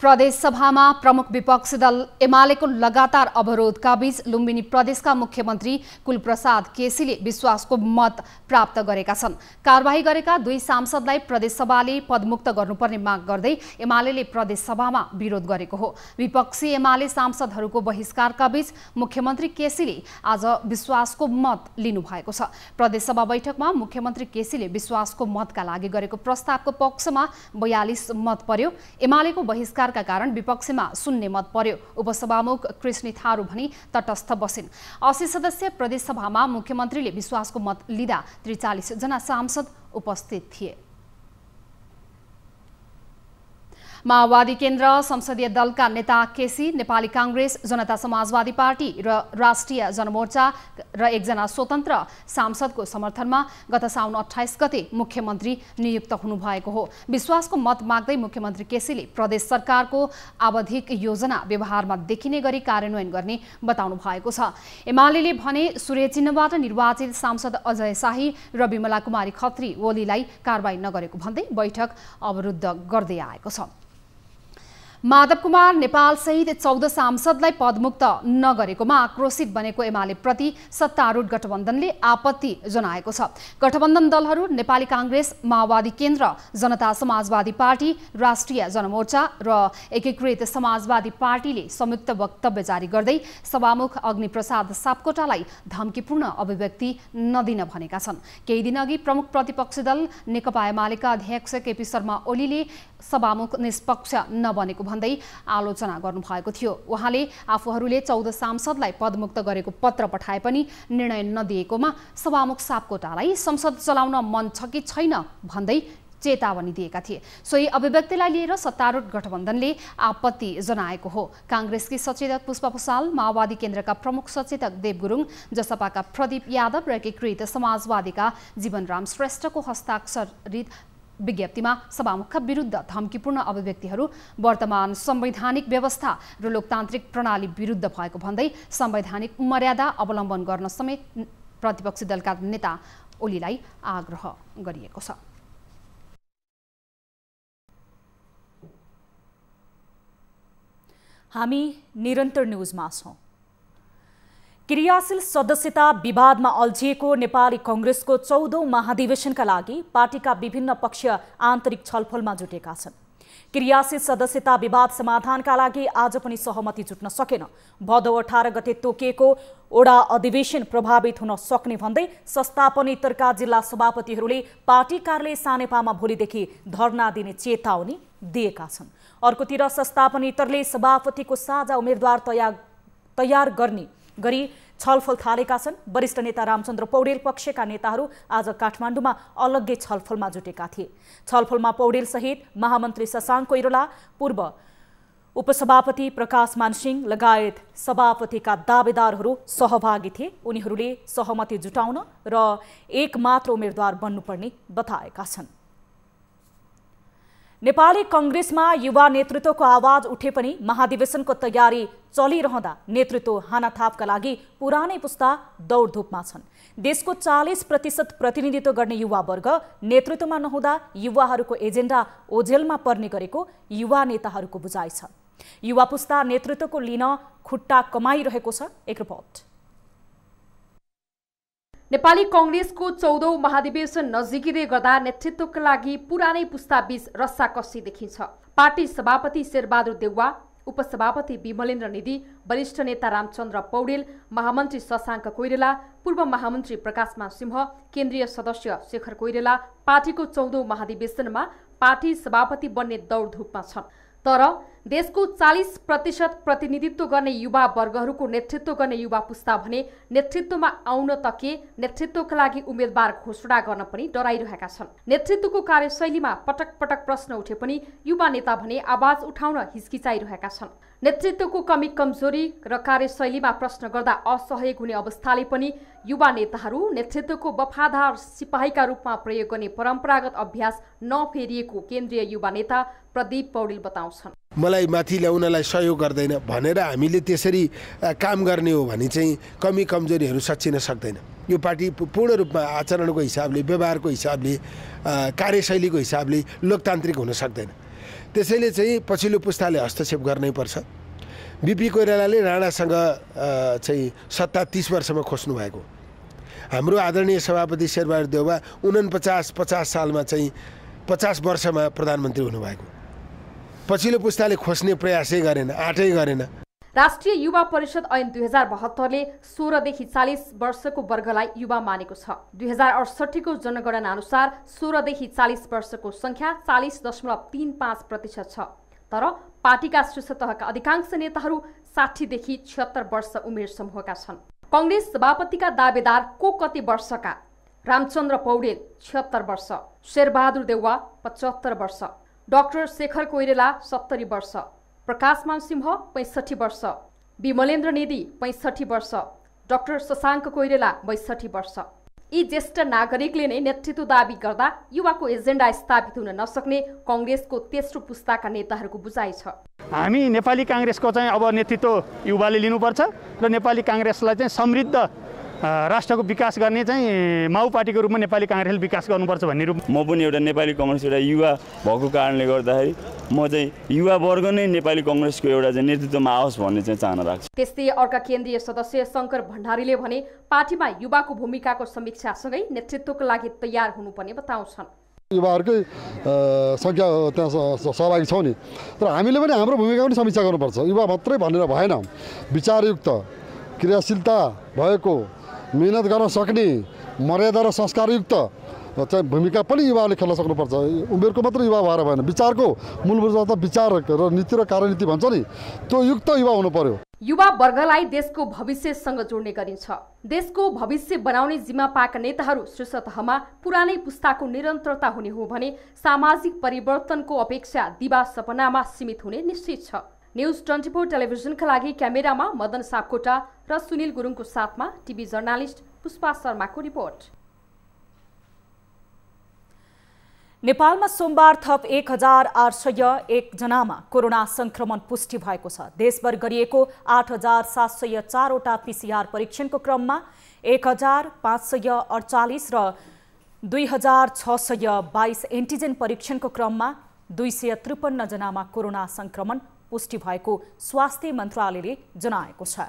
प्रदेश सभामा प्रमुख विपक्षी दल एमालेको लगातार अवरोधका बीच लुम्बिनी प्रदेशका मुख्यमन्त्री कुलप्रसाद केसीले विश्वासको मत प्राप्त गरेका छन्। कारबाही गरेका 2 सांसदलाई प्रदेशसभाले पदमुक्त गर्नुपर्ने माग गर्दै एमालेले प्रदेशसभामा विरोध गरेको हो। विपक्षी एमाले सांसदहरूको बहिष्कारका बीच मुख्यमन्त्री केसीले आज विश्वासको मत लिनुभएको छ। प्रदेशसभा बैठकमा मुख्यमन्त्री केसीले विश्वासको मतका लागि गरेको प्रस्तावको पक्षमा 42 मत पर्यो। एमालेको बहिष्कार का कारण विपक्षमा 0 मत पर्यो। उपसभामुख कृष्ण थारू भनी तटस्थ बसिन्। 80 सदस्यीय प्रदेशसभामा मुख्यमन्त्रीले विश्वासको मत लिँदा 43 जना सांसद उपस्थित थिए। माओवादी केन्द्र संसदीय दलका नेता केसी, नेपाली कांग्रेस, जनता समाजवादी पार्टी र राष्ट्रिय जनमोर्चा र 1 जना स्वतन्त्र सांसदको समर्थनमा गत साउन 28 गते मुख्यमन्त्री नियुक्त हुनुभएको हो। विश्वासको मत माग्दै मुख्यमन्त्री केसीले प्रदेश सरकारको आवधिक योजना व्यवहारमा देखिने गरी कार्यान्वयन गर्ने बताउनु भएको छ। एमालेले भने सूर्य चिन्हबाट निर्वाचित सांसद अजय शाही र विमला कुमारी खत्री ओलीलाई कारबाही नगरेको भन्दै बैठक अवरुद्ध गर्दै आएको छ। माधव कुमार नेपाल सहित 14 सांसदलाई पदमुक्त नगरेकोमा आक्रोशित बनेको एमाले प्रति सत्तारूढ गठबन्धनले आपत्ति जनाएको छ। गठबन्धन दलहरू नेपाली कांग्रेस, माओवादी केन्द्र, जनता समाजवादी पार्टी, राष्ट्रिय जनमोर्चा र एकीकृत समाजवादी पार्टीले संयुक्त वक्तव्य जारी गर्दै सभामुख अग्निप्रसाद सापकोटालाई धम्कीपूर्ण अभिव्यक्ति नदिन भनेका छन्। केही दिनअघि प्रमुख प्रतिपक्षी दल नेकपा एमालेका अध्यक्ष केपी शर्मा ओलीले सभामुख निष्पक्ष नबनेको भन्दै आलोचना गर्नुभएको थियो। उहाँले आफूहरूले 14 सांसदलाई पदमुक्त गरेको पत्र पठाए पनि निर्णय नदिएकोमा सभामुख सापकोटालाई संसद चलाउन मन छ कि छैन भन्दै चेतावनी दिएका थिए। सोही अभिव्यक्तिलाई लिएर सत्तारूढ गठबन्धनले आपत्ति जनाएको हो। कांग्रेसकी सचेतक पुष्पा भुसाल, माओवादी केन्द्रका प्रमुख सचेतक देव गुरुङ, जसपाका प्रदीप यादव र एकीकृत समाजवादीका जीवनराम श्रेष्ठको हस्ताक्षरित विज्ञप्तिमा सभामुखका विरुद्ध धम्कीपूर्ण अभिव्यक्तिहरू वर्तमान संवैधानिक व्यवस्था र लोकतान्त्रिक प्रणाली विरुद्ध भएको भन्दै संवैधानिक मर्यादा अवलम्बन गर्न समेत प्रतिपक्षी दलका नेता ओलीलाई आग्रह गरिएको छ। हामी निरन्तर न्यूजमा छौं। क्रियाशील सदस्यता विवादमा अल्झिएको नेपाली कांग्रेसको 14औं महाधिवेशनका लागि पार्टीका विभिन्न पक्ष आन्तरिक छलफलमा जुटेका छन्। क्रियाशील सदस्यता विवाद समाधानका लागि आज पनि सहमति जुट्न सकेन। भदौ 18 गते तोकिएको ओडा अधिवेशन प्रभावित हुन सक्ने भन्दै संस्थापनेतरका जिल्ला सभापतिहरूले पार्टी कार्यालय सानेपामा भोलिदेखि धरना दिने चेतावनी दिएका छन्। अर्कोतिर संस्थापनेतरले सभापतिको साझा उम्मेद्वार तयार गरी छलफल थालेका छन्। वरिष्ठ नेता रामचन्द्र पौडेल पक्षका नेताहरू आज काठमाडौँमा अलग्गै छलफलमा जुटेका थिए। छलफलमा पौडेल सहित महामन्त्री शशाङ्क कोइराला, पूर्व उपसभापति प्रकाश मानसिंह लगायत सभापतिका दावेदारहरू सहभागी थिए। उनीहरूले सहमति जुटाउन र एकमात्र उम्मेद्वार बन्नुपर्ने बताएका छन्। नेपाली कांग्रेसमा युवा नेतृत्वको आवाज उठे पनि महाधिवेशनको तयारी चलिरहँदा नेतृत्व हानाथापका लागि पुरानै पुस्ता दौडधुपमा छन्। देशको 40% प्रतिनिधित्व गर्ने युवा वर्ग नेतृत्वमा नहुँदा युवाहरूको एजेन्डा ओझेलमा पर्ने गरेको युवा नेताहरूको बुझाइ छ। युवा पुस्ता नेतृत्वको लिन खुट्टा कमाइरहेको छ। एक रिपोर्ट। नेपाली कांग्रेसको 14औं महाधिवेशन नजिकिँदै गर्दा नेतृत्वका लागि पुरानै पुस्ताबीच रस्साकस्सी देखिन्छ। पार्टी सभापति शेरबहादुर देउवा, उपसभापति विमलेन्द्र निधि, वरिष्ठ नेता रामचन्द्र पौडेल, महामन्त्री शशाङ्क कोइराला, पूर्व महामन्त्री प्रकाशमान सिंह, केन्द्रीय सदस्य शेखर कोइराला पार्टीको 14औं महाधिवेशनमा पार्टी सभापति बन्ने दौडधुपमा छन्। तर देशको 40% प्रतिनिधित्व गर्ने युवा वर्गहरूको नेतृत्व गर्ने युवा पुस्ता भने नेतृत्वमा आउन तके नेतृत्वका लागि उम्मेद्वार घोषणा गर्न पनि डराइरहेका छन्। नेतृत्वको कार्यशैलीमा पटक पटक प्रश्न उठे पनि युवा नेता भने आवाज उठाउन हिचकिचाइरहेका छन्। नेतृत्वको कमी कमजोरी र कार्यशैलीमा प्रश्न गर्दा असहयोग हुने अवस्थाले पनि युवा नेताहरू नेतृत्वको वफादार सिपाहीका रूपमा प्रयोग गर्ने परम्परागत अभ्यास नफेरिएको केन्द्रीय युवा नेता प्रदीप पौडेल बताउँछन्। मलाई माथि ल्याउनलाई सहयोग गर्दैन भनेर हामीले त्यसरी काम गर्ने हो भने चाहिँ कमी कमजोरीहरू सच्चिन सक्दैन। यो पार्टी पूर्ण रूपमा आचरणको हिसाबले, व्यवहारको हिसाबले, कार्यशैलीको हिसाबले लोकतान्त्रिक हुन सक्दैन। त्यसैले चाहिँ पछिल्लो पुस्ताले हस्तक्षेप गर्नै पर्छ। बिपी कोइरालाले राणासँग चाहिँ सत्ता 30 वर्षमा खोज्नु भएको। हाम्रो आदरणीय सभापति शेरबहादुर देउवा 49-50 सालमा चाहिँ 50 वर्षमा प्रधानमन्त्री हुनुभएको। पछिल्लो पुस्ताले खोज्ने प्रयासै गरेन, आँटै गरेन। राष्ट्रिय युवा परिषद ऐन 2072 ले 16 देखि 40 वर्षको वर्गलाई युवा मानेको छ। 2068 को जनगणना अनुसार 16 देखि 40 वर्षको संख्या 40.35% छ। तर पार्टीका शीर्ष तहका अधिकांश नेताहरू 60 देखि 76 वर्ष उमेर समूहका छन्। कांग्रेस सभापतिका दावेदार को कति वर्षका? रामचन्द्र पौडेल 76 वर्ष, शेरबहादुर देउवा 75 वर्ष, डाक्टर शेखर कोइराला 70 वर्ष, प्रकाशमान सिंह 65 वर्ष, विमलेन्द्र निधि 65 वर्ष, डाक्टर शशाङ्क कोइराला 62 वर्ष। यी ज्येष्ठ नागरिकले नै नेतृत्व दाबी गर्दा युवाको एजेन्डा स्थापित हुन नसक्ने कांग्रेसको तेस्रो पुस्ताका नेताहरूको बुझाइ छ। हामी नेपाली कांग्रेसको चाहिँ अब नेतृत्व युवाले लिनुपर्छ र नेपाली कांग्रेसलाई चाहिँ समृद्ध राष्ट्रको विकास गर्ने चाहिँ माओ पार्टीको रूपमा नेपाली काङ्ग्रेसले विकास गर्नुपर्छ भन्ने रूप म पनि एउटा नेपाली कङ्ग्रेस एउटा युवा भएको कारणले गर्दाखेरि म चाहिँ युवा वर्ग नै नेपाली कङ्ग्रेसको एउटा चाहिँ नेतृत्वमा आओस् भन्ने चाहिँ चाहना राख्छु। त्यस्तै अर्का केन्द्रीय सदस्य शङ्कर भण्डारीले भने पार्टीमा युवाको भूमिकाको समीक्षासँगै नेतृत्वको लागि तयार हुनुपर्ने बताउँछन्। युवाहरूकै सङ्ख्या त्यहाँ सहभागी छौँ नि, तर हामीले पनि हाम्रो भूमिका पनि समीक्षा गर्नुपर्छ। युवा मात्रै भनेर भएन, विचारयुक्त क्रियाशीलता भएको मेहनत गर्न सक्ने मर्यादा र संस्कारयुक्त चाहिँ भूमिका पनि युवाले खेल्न सक्नुपर्छ। उमेरको मात्र युवा भएर भएन, विचारको मूलभूत विचार र नीति र कार्यनीति भन्छ नि त्यो युक्त युवा हुनु पर्यो। युवा वर्गलाई देशको भविष्यसँग जोड्ने गरिन्छ। देशको भविष्य बनाउने जिम्मा पाएका नेताहरू शीर्ष तहमा पुरानै पुस्ताको निरन्तरता हुने हो भने सामाजिक परिवर्तनको अपेक्षा दिवा सपनामा सीमित हुने निश्चित छ। न्युज 24 टेलिभिजनका लागि क्यामेरामा मदन सापकोटा र सुनिल गुरुङको साथमा टिभी जर्नालिस्ट पुष्पा शर्माको रिपोर्ट। नेपालमा सोमबार थप 1801 जनामा कोरोना संक्रमण पुष्टि भएको छ। देशभर गरिएको 8704 वटा पीसीआर परीक्षणको क्रममा 1548 र 2622 एन्टिजेन परीक्षणको क्रममा 253 जनामा कोरोना संक्रमण पुष्टि भएको स्वास्थ्य मन्त्रालयले जनाएको छ।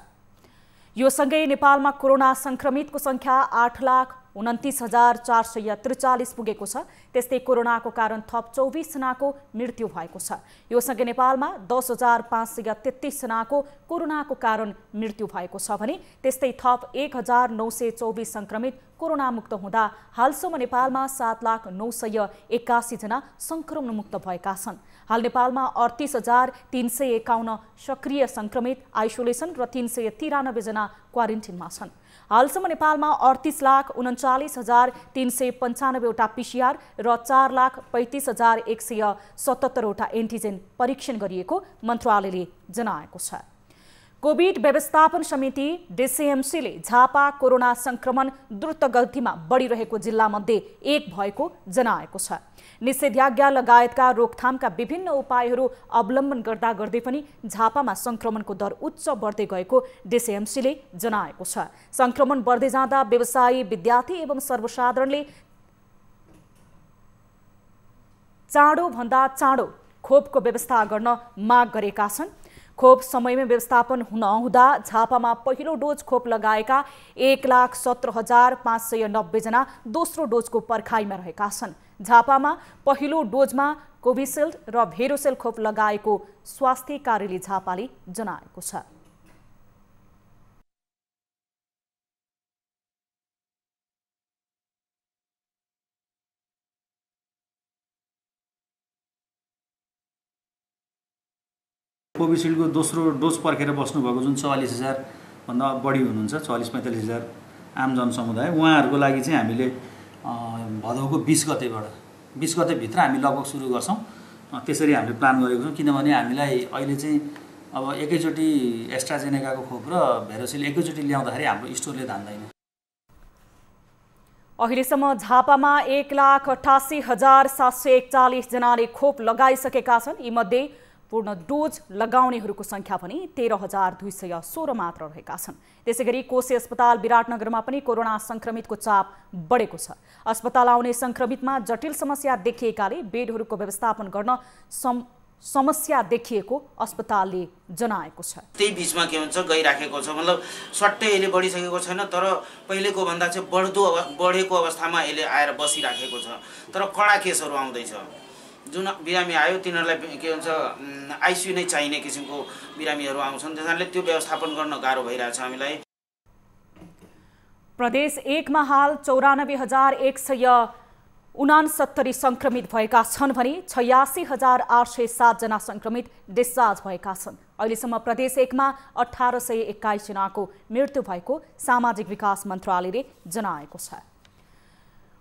यो सँगै नेपालमा कोरोना संक्रमितको संख्या 8,29,443 पुगेको छ। त्यस्तै कोरोनाको कारण थप 24 जनाको मृत्यु भएको छ। यो सँगै नेपालमा 10,533 जनाको कोरोनाको कारण मृत्यु भएको छ भने त्यस्तै थप 1,924 संक्रमित कोरोना मुक्त हुँदा हालसम्म नेपालमा 7,981 जना संक्रमण मुक्त भएका छन्। हाल नेपालमा 38,351 सक्रिय संक्रमित आइसोलेसन र 393 जना क्वारेन्टिनमा छन्। हालसम्म नेपालमा 38,39,395 वटा पीसीआर र 4,35,177 वटा एन्टिजेन परीक्षण गरिएको मन्त्रालयले जनाएको छ। कोभिड व्यवस्थापन समिति डिसिएमसीले झापा कोरोना संक्रमण द्रुत गतिमा बढिरहेको जिल्लामध्ये एक भएको जनाएको छ। निषेधाज्ञा लगायतका रोकथामका विभिन्न उपायहरू अवलम्बन गर्दा गर्दै पनि झापामा संक्रमणको दर उच्च बढ्दै गएको डिसिएमसीले जनाएको छ। संक्रमण बढ्दै जाँदा व्यवसायी, विद्यार्थी एवं सर्वसाधारणले चाँडोभन्दा चाँडो खोपको व्यवस्था गर्न माग गरेका छन्। खोप समयमै व्यवस्थापन नहुँदा झापामा पहिलो डोज खोप लगाएका 1,17,590 जना दोस्रो डोजको पर्खाइमा रहेका छन्। झापामा पहिलो डोजमा कोभिसिल्ड र भेरोसेल खोप लगाएको स्वास्थ्य कार्यालय झापाले जनाएको छ। कोभिसिल्डको दोस्रो डोज पर्खेर बस्नुभएको जुन 44,000 भन्दा बढी हुनुहुन्छ, 44-45,000 आम जनसमुदाय, उहाँहरूको लागि चाहिँ हामीले भदौको 20 गतेभित्र हामी लगभग सुरु गर्छौँ। त्यसरी हामीले प्लान गरेको छौँ, किनभने हामीलाई अहिले चाहिँ अब एकैचोटि एस्ट्राजेनेकाको खोप र भेरोसिल एकैचोटि ल्याउँदाखेरि हाम्रो स्टोरले धान्दैन। अहिलेसम्म झापामा 1,88,741 जनाले खोप लगाइसकेका छन्। यीमध्ये पूर्ण डोज लगाउनेहरूको संख्या पनि 13,216 मात्र रहेका छन्। त्यसैगरी कोशी अस्पताल विराटनगरमा पनि कोरोना संक्रमितको चाप बढेको छ। अस्पताल आउने संक्रमितमा जटिल समस्या देखिएकाले बेडहरूको व्यवस्थापन गर्न समस्या देखिएको अस्पतालले जनाएको छ। त्यही बीचमा के हुन्छ, गइराखेको छ, मतलब सट्टै यसले बढिसकेको छैन, तर पहिलेको भन्दा चाहिँ बढेको अवस्थामा यसले आएर बसिराखेको छ। तर कडा केसहरू आउँदैछ। जुन बिरामी आयो तिनीहरूलाई के हुन्छ, आइसियु नै चाहिने किसिमको बिरामीहरू आउँछन्। त्यसैले त्यो व्यवस्थापन गर्न गाह्रो भइरहेछ हामीलाई। प्रदेश 1 मा हाल 94,169 संक्रमित भएका छन् भने 86,807 जना संक्रमित डिस्चार्ज भएका छन्। अहिलेसम्म प्रदेश 1 मा 1821 जनाको मृत्यु भएको सामाजिक विकास मन्त्रालयले जनाएको छ।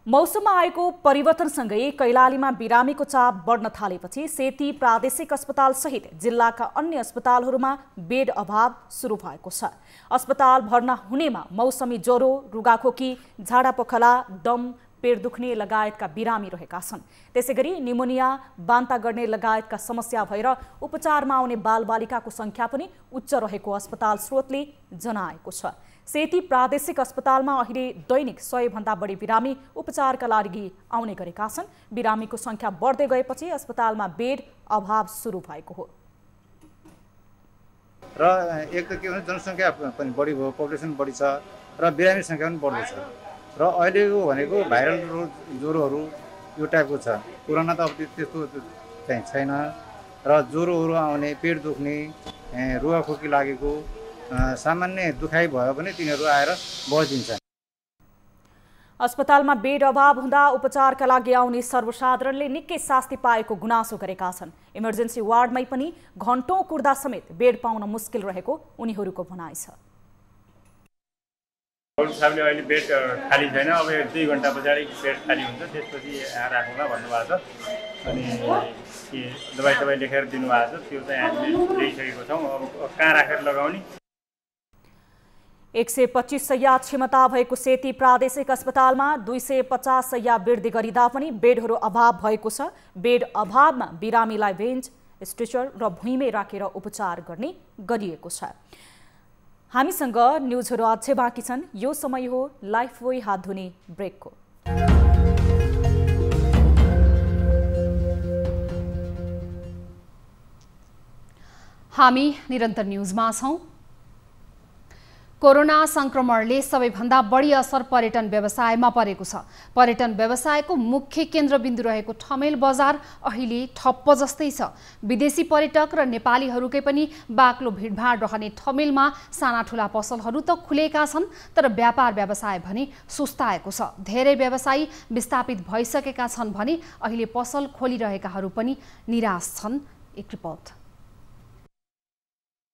मौसममा आएको परिवर्तनसँगै कैलालीमा बिरामीको चाप बढ्न थालेपछि सेती प्रादेशिक अस्पताल सहित जिल्लाका अन्य अस्पतालहरूमा बेड अभाव सुरु भएको छ। अस्पताल भर्ना हुनेमा मौसमी ज्वरो, रुगाखोकी, झाडापखला, दम, पेट दुख्ने लगायतका बिरामी रहेका छन्। त्यसैगरी निमोनिया, बान्ता गर्ने लगायतका समस्या भएर उपचारमा आउने बालबालिकाको संख्या पनि उच्च रहेको अस्पताल स्रोतले जनाएको छ। सेती प्रादेशिक अस्पतालमा अहिले दैनिक 100 भन्दा बढी बिरामी उपचारका लागि आउने गरेका छन्। बिरामीको संख्या बढ्दै गएपछि अस्पतालमा बेड अभाव सुरु भएको हो। र एक त के भने जनसङ्ख्या पनि बढी भयो, पपुलेसन बढी छ र बिरामी सङ्ख्या पनि बढ्दैछ र अहिलेको भनेको भाइरल ज्वरोहरू यो टाइपको छ। पुराना त अब त्यस्तो चाहिँ छैन र ज्वरोहरू आउने, पेट दुख्ने, रुवाखोकी लागेको, सामान्य दुखाइ भयो भने तिनीहरू आएर बसिदिन्छन्। अस्पतालमा बेड अभाव हुँदा उपचारका लागि आउने सर्वसाधारणले निकै शास्ति पाएको गुनासो गरेका छन्। इमर्जेन्सी वार्डमै पनि घण्टौं कुर्दा समेत बेड पाउन मुस्किल रहेको उनीहरूको भनाइ छ। साहबले अहिले बेड खाली छैन, अब 2 घण्टा पछाडि बेड खाली हुन्छ, त्यसपछि आएर राखौँला भन्नुभएको छ। अनि दबाई लेखेर दिनुभएको छ, त्यो चाहिँ हामीले ल्याइसकेको छौँ। अब कहाँ राखेर लगाउने? 125 शय्या क्षमता भएको सेती प्रादेशिक अस्पतालमा 250 शय्या वृद्धि गरिँदा पनि बेडहरू अभाव भएको छ। बेड अभावमा बिरामीलाई बेन्च, स्ट्रेचर र भुइँमै राखेर उपचार गर्ने गरिएको छ। हामीसँग न्युजहरू अझै बाँकी छन्। यो समय हो लाइफबोय हात धुने ब्रेकको। हामी निरन्तर न्युजमा छौं। कोरोना संक्रमणले सबैभन्दा बढी असर पर्यटन व्यवसायमा परेको छ। पर्यटन व्यवसायको मुख्य केन्द्रबिन्दु रहेको ठमेल बजार अहिले ठप्प जस्तै छ। विदेशी पर्यटक र नेपालीहरूकै पनि बाक्लो भिडभाड रहने ठमेलमा साना ठुला पसलहरू त खुलेका छन्, तर व्यापार व्यवसाय भने सुस्ताएको छ। धेरै व्यवसायी विस्थापित भइसकेका छन् भने अहिले पसल खोलिरहेकाहरू पनि निराश छन्। एक रिपोर्ट।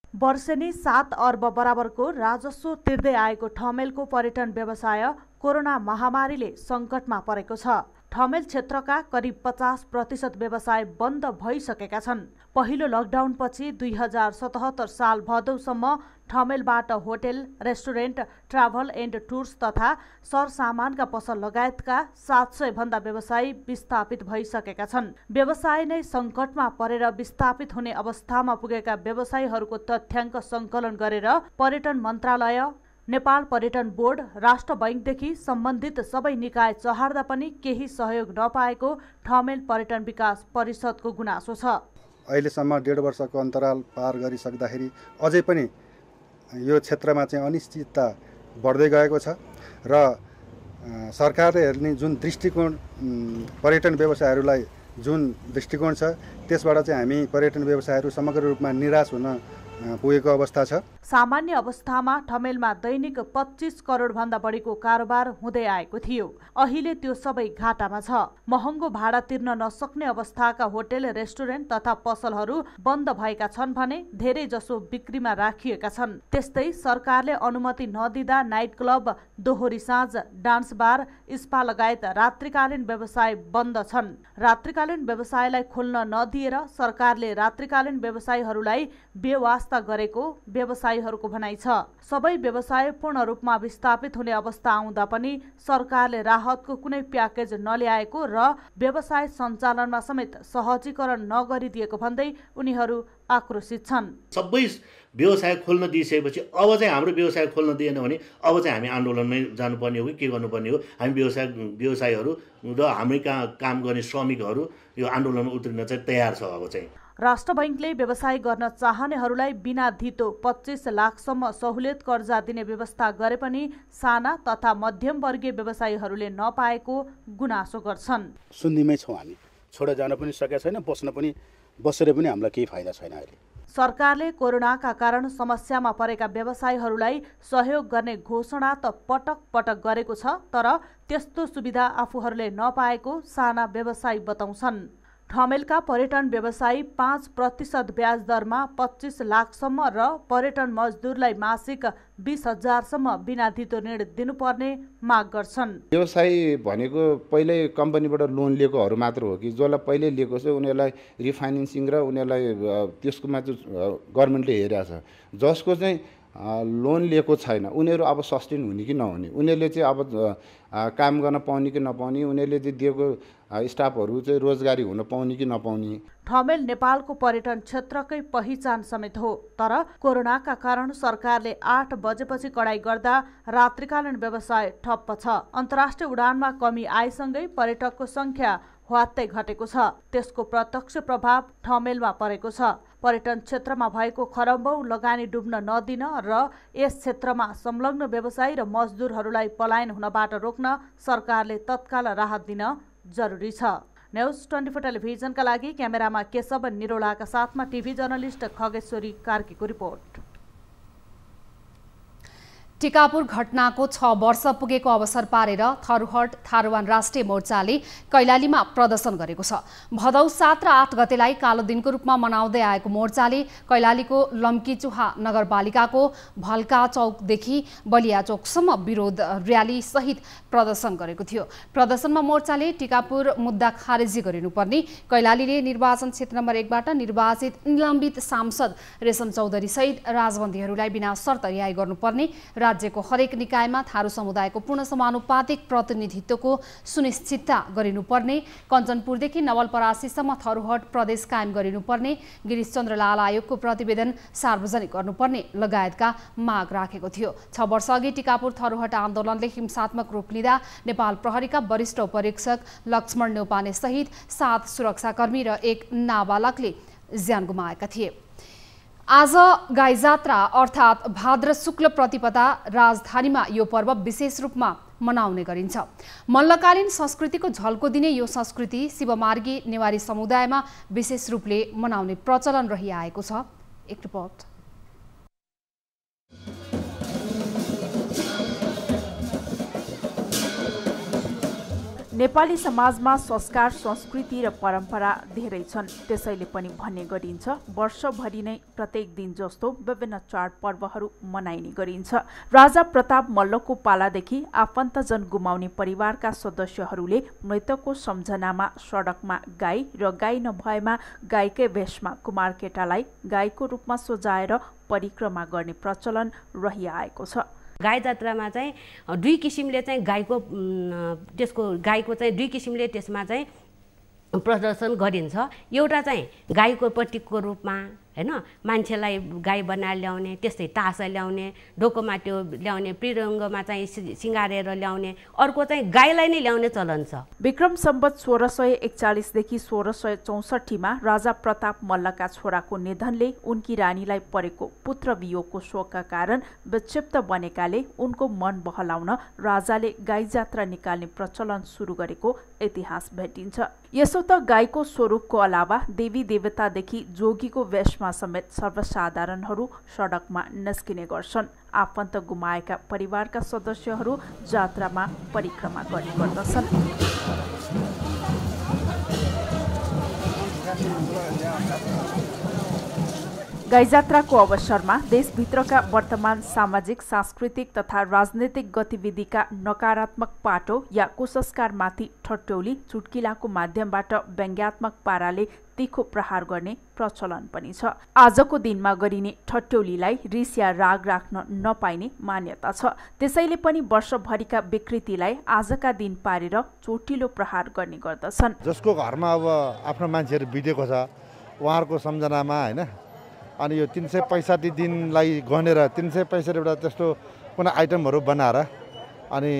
वर्षेनी 7 अर्ब बराबरको राजस्व तिर्दै आएको ठमेलको पर्यटन व्यवसाय कोरोना महामारीले सङ्कटमा परेको छ। ठमेल क्षेत्रका करिब 50% व्यवसाय बन्द भइसकेका छन्। पहिलो लकडाउनपछि 2077 साल भदौसम्म ठमेलबाट hotel, restaurant, travel and tours तथा सरसामानका पसल लगायतका 700 भन्दा व्यवसायी विस्थापित भइसकेका छन्। व्यवसाय नै सङ्कटमा परेर विस्थापित हुने अवस्थामा पुगेका व्यवसायीहरूको तथ्याङ्क सङ्कलन गरेर पर्यटन मन्त्रालय, नेपाल पर्यटन बोर्ड, राष्ट्र बैंकदेखि सम्बन्धित सबै निकाय चहार्दा पनि केही सहयोग नपाएको ठमेल पर्यटन विकास परिषदको गुनासो छ। अहिलेसम्म 1.5 वर्षको अन्तराल पार गरिसक्दाखेरि अझै पनि यो क्षेत्रमा चाहिँ अनिश्चितता बढ्दै गएको छ र सरकारले हेर्ने जुन दृष्टिकोण, पर्यटन व्यवसायहरूलाई जुन दृष्टिकोण छ, त्यसबाट चाहिँ हामी पर्यटन व्यवसायहरू समग्र रूपमा निराश हुन पुगेको अवस्था छ। सामान्य अवस्थामा ठमेलमा दैनिक 25 करोड भन्दा बढीको कारोबार हुँदै आएको थियो। अहिले त्यो सबै घाटामा छ। महँगो भाडा तिर्न नसक्ने अवस्थाका होटेल, रेस्टुरेन्ट तथा पसलहरू बन्द भएका छन् भने धेरै जसो बिक्रीमा राखिएका छन्। त्यस्तै सरकारले अनुमति नदिँदा नाइट क्लब, दोहोरी साँझ, डान्स बार, स्पा लगायत रात्रिकालीन व्यवसाय बन्द छन्। रात्रिकालीन व्यवसायलाई खोल्न नदिएर सरकारले रात्रिकालीन व्यवसायीहरूलाई बेवास्ता गरेको व्यवसायीहरूको भनाइ छ। सबै व्यवसाय पूर्ण रूपमा विस्थापित हुने अवस्था आउँदा पनि सरकारले राहतको कुनै प्याकेज नल्याएको र व्यवसाय सञ्चालनमा समेत सहजीकरण नगरिदिएको भन्दै उनीहरू आक्रोशित छन्। सबै व्यवसाय खोल्न दिइसकेपछि अब चाहिँ हाम्रो व्यवसाय खोल्न दिएन भने अब चाहिँ हामी आन्दोलनमै जानुपर्ने हो कि के गर्नुपर्ने हो? हामी व्यवसायीहरू र हामी काम गर्ने श्रमिकहरू यो आन्दोलनमा उत्रिन चाहिँ तयार छ। अब चाहिँ राष्ट्र बैंकले व्यवसाय गर्न चाहनेहरूलाई बिना धितो 25 लाखसम्म सहुलियत कर्जा दिने व्यवस्था गरे पनि साना तथा मध्यम वर्गीय व्यवसायीहरूले नपाएको गुनासो गर्छन्। सुन्नीमै छौँ हामी, छोडेर जान पनि सकेका छैन, बसेर पनि हामीलाई केही फाइदा छैन। अहिले सरकारले कोरोनाका कारण समस्यामा परेका व्यवसायीहरूलाई सहयोग गर्ने घोषणा त पटक पटक गरेको छ, तर त्यस्तो सुविधा आफूहरूले नपाएको साना व्यवसायी बताउँछन्। ठमेलका पर्यटन व्यवसायी 5% ब्याज दरमा 25 लाखसम्म र पर्यटन मजदुरलाई मासिक 20,000सम्म बिना धितो ऋण दिनुपर्ने माग गर्छन्। व्यवसायी भनेको पहिल्यै कम्पनीबाट लोन लिएकोहरू मात्र हो कि जसलाई पहिल्यै लिएको छ उनीहरूलाई रिफाइनेन्सिङ र उनीहरूलाई त्यसकोमा चाहिँ गभर्मेन्टले हेरेको छ। जसको चाहिँ लोन लिएको छैन उनीहरू अब सस्टेन हुने कि नहुने, उनीहरूले चाहिँ अब काम गर्न पाउने कि नपाउने, उनीहरूले चाहिँ दिएको स्टाफहरू चाहिँ रोजगारी हुन पाउने कि नपाउने। ठमेल नेपालको पर्यटन क्षेत्रकै पहिचान समेत हो, तर कोरोनाका कारण सरकारले 8 बजेपछि कडाई गर्दा रात्रिकालीन व्यवसाय ठप्प छ। अन्तर्राष्ट्रिय उडानमा कमी आएसँगै पर्यटकको संख्या ह्वात्तै घटेको छ। त्यसको प्रत्यक्ष प्रभाव ठमेलमा परेको छ। पर्यटन क्षेत्रमा भएको खरबौं लगानी डुब्न नदिन र यस क्षेत्रमा संलग्न व्यवसायी र मजदुरहरूलाई पलायन हुनबाट रोक्न सरकारले तत्काल राहत दिन जरुरी छ। न्युज 24 टेलिभिजनका लागि क्यामेरामा केशव निरोलाका साथमा टिभी जर्नलिस्ट खगेश्वरी कार्कीको रिपोर्ट। टिकापुर घटनाको 6 वर्ष पुगेको अवसर पारेर थरुहट थारुवान राष्ट्रिय मोर्चाले कैलालीमा प्रदर्शन गरेको छ। भदौ 7 र 8 गतेलाई कालो दिनको रूपमा मनाउँदै आएको मोर्चाले कैलालीको लम्कीचुहा नगरपालिकाको भल्का चौकदेखि बलिया चौकसम्म विरोध र्याली सहित प्रदर्शन गरेको थियो। प्रदर्शनमा मोर्चाले टिकापुर मुद्दा खारेजी गरिनुपर्ने, कैलालीले निर्वाचन क्षेत्र नम्बर 1 बाट निर्वाचित निलम्बित सांसद रेशम चौधरी सहित राजबन्दीहरूलाई बिना शर्त रिहाई गर्नुपर्ने, राज्यको हरेक निकायमा थारू समुदायको पूर्ण समानुपातिक प्रतिनिधित्वको सुनिश्चितता गरिनुपर्ने, कञ्चनपुरदेखि नवलपरासीसम्म थरुहट प्रदेश कायम गरिनुपर्ने, गिरीशचन्द्र लाल आयोगको प्रतिवेदन सार्वजनिक गर्नुपर्ने लगायतका माग राखेको थियो। 6 वर्षअघि टिकापुर थरुहट आन्दोलनले हिंसात्मक रूप लिँदा नेपाल प्रहरीका वरिष्ठ उपरीक्षक लक्ष्मण न्यौपाने सहित 7 सुरक्षाकर्मी र 1 नाबालकले ज्यान गुमाएका थिए। आज गाईजात्रा अर्थात् भाद्र शुक्ल प्रतिपदा राजधानीमा यो पर्व विशेष रूपमा मनाउने गरिन्छ। मल्लकालीन संस्कृतिको झल्को दिने यो संस्कृति शिवमार्गी नेवारी समुदायमा विशेष रूपले मनाउने प्रचलन रहिआएको छ। एक रिपोर्ट। नेपाली समाजमा संस्कार, संस्कृति र परम्परा धेरै छन्। त्यसैले पनि भन्ने गरिन्छ वर्षभरि नै प्रत्येक दिन जस्तो विभिन्न चाडपर्वहरू मनाइने गरिन्छ। राजा प्रताप मल्लको पालादेखि आफन्तजन गुमाउने परिवारका सदस्यहरूले मृतकको सम्झनामा सडकमा गाई र गाई नभएमा गाईकै वेशमा कुमारकेटालाई गाईको रूपमा सजाएर परिक्रमा गर्ने प्रचलन रहिआएको छ। गाई जात्रामा चाहिँ दुई किसिमले चाहिँ गाईको चाहिँ दुई किसिमले त्यसमा चाहिँ प्रदर्शन गरिन्छ। एउटा चाहिँ गाईको प्रतीकको रूपमा हैन, मान्छेलाई गाई बनाएर ल्याउने, त्यस्तै तासा ल्याउने, ढोकोमा त्यो ल्याउने, प्रिरङ्गमा चाहिँ सिँगारेर ल्याउने, अर्को चाहिँ गाईलाई नै ल्याउने चलन छ। विक्रम सम्वत 1641 देखि 1664 मा राजा प्रताप मल्लका छोराको निधनले उनकी रानीलाई परेको पुत्र वियोगको शोकका कारण विक्षिप्त बनेकाले उनको मन बहलाउन राजाले गाई जात्रा निकाल्ने प्रचलन सुरु गरेको इतिहास भेटिन्छ। यसो त गाईको स्वरूपको अलावा देवी देवतादेखि जोगीको वेशमा समेत सर्वसाधारणहरू सडकमा निस्किने गर्छन्। आफन्त गुमाएका परिवारका सदस्यहरू जात्रामा परिक्रमा गर्ने गर्दछन्। गाईजात्राको अवसरमा देशभित्रका वर्तमान सामाजिक, सांस्कृतिक तथा राजनैतिक गतिविधिका नकारात्मक पाटो या कुसंस्कारमाथि ठट्यौली चुटकिलाको माध्यमबाट व्यङ्ग्यात्मक पाराले तीखो प्रहार गर्ने प्रचलन पनि छ। आजको दिनमा गरिने ठट्यौलीलाई रिस या राग राख्न नपाइने मान्यता छ। त्यसैले पनि वर्षभरिका विकृतिलाई आजका दिन पारेर चोटिलो प्रहार गर्ने गर्दछन्। जसको घरमा अब आफ्नो मान्छेहरू बितेको छ उहाँहरूको सम्झनामा हैन, अनि यो 365 दिनलाई गनेर 365 एउटा त्यस्तो कुनै आइटमहरू बनाएर अनि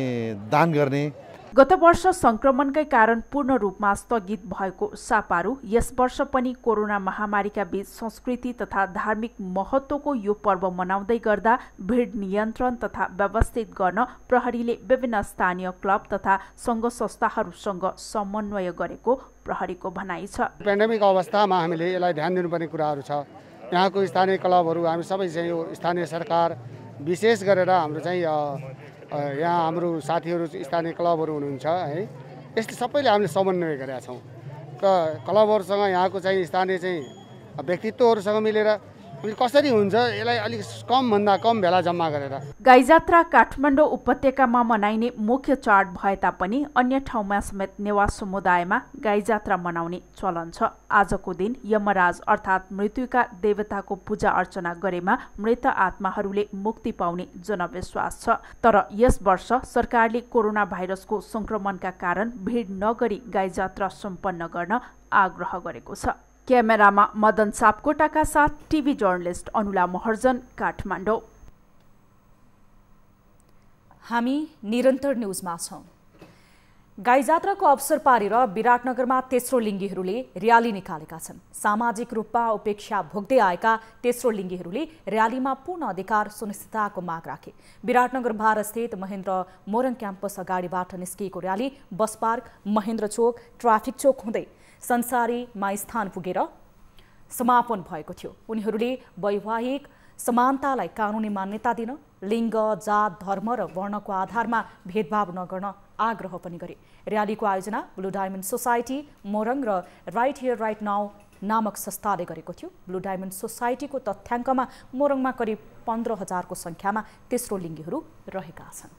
दान गर्ने। गत वर्ष संक्रमणकै कारण पूर्ण रूपमा स्थगित भएको सापारु यस वर्ष पनि कोरोना महामारीका बीच संस्कृति तथा धार्मिक महत्त्वको यो पर्व मनाउँदै गर्दा भिड नियन्त्रण तथा व्यवस्थित गर्न प्रहरीले विभिन्न स्थानीय क्लब तथा संघ संस्थाहरूसँग समन्वय गरेको प्रहरीको भनाइ छ। पेन्डेमिक अवस्थामा हामीले यसलाई ध्यान दिनुपर्ने कुराहरू छ। यहाँको स्थानीय क्लबहरू हामी सबै चाहिँ यो स्थानीय सरकार विशेष गरेर हाम्रो चाहिँ यहाँ हाम्रो साथीहरू स्थानीय क्लबहरू हुनुहुन्छ है, यसले सबैले हामीले समन्वय गरेका छौँ। क्लबहरूसँग यहाँको चाहिँ स्थानीय चाहिँ व्यक्तित्वहरूसँग मिलेर कसरी हुन्छ यसलाई अलिक कमभन्दा कम भेला जम्मा गरेर। गाईजात्रा काठमाडौँ उपत्यकामा मनाइने मुख्य चाड भए तापनि अन्य ठाउँमा समेत नेवार समुदायमा गाईजात्रा मनाउने चलन छ। आजको दिन यमराज अर्थात् मृत्युका देवताको पूजा अर्चना गरेमा मृत आत्माहरूले मुक्ति पाउने जनविश्वास छ। तर यस वर्ष सरकारले कोरोना भाइरसको संक्रमणका कारण भिड नगरी गाईजात्रा सम्पन्न गर्न आग्रह गरेको छ। क्यामेरामा मदन सापकोटाका साथ टिभी जर्नलिस्ट अनुला महर्जन, काठमाडौँ। हामी निरन्तर न्युजमा छौं। गाईजात्राको अवसर पारेर विराटनगरमा तेस्रो लिङ्गीहरूले र्याली निकालेका छन्। सामाजिक रूपमा उपेक्षा भोग्दै आएका तेस्रो लिङ्गीहरूले र्यालीमा पूर्ण अधिकार सुनिश्चितताको माग राखे। विराटनगर 12 स्थित महेन्द्र मोरङ क्याम्पस अगाडिबाट निस्किएको र्याली बस पार्क, महेन्द्र चोक, ट्राफिक चोक हुँदै संसारीमा स्थान पुगेर समापन भएको थियो। उनीहरूले वैवाहिक समानतालाई कानुनी मान्यता दिन, लिङ्ग, जात, धर्म र वर्णको आधारमा भेदभाव नगर्न आग्रह पनि गरे। र्यालीको आयोजना ब्लू डायमन्ड सोसाइटी मोरङ र राइट हियर राइट नाउ नामक संस्थाले गरेको थियो। ब्लू डायमन्ड सोसाइटीको तथ्याङ्कमा मोरङमा करिब 15,000 को संख्यामा तेस्रो लिङ्गीहरू रहेका छन्।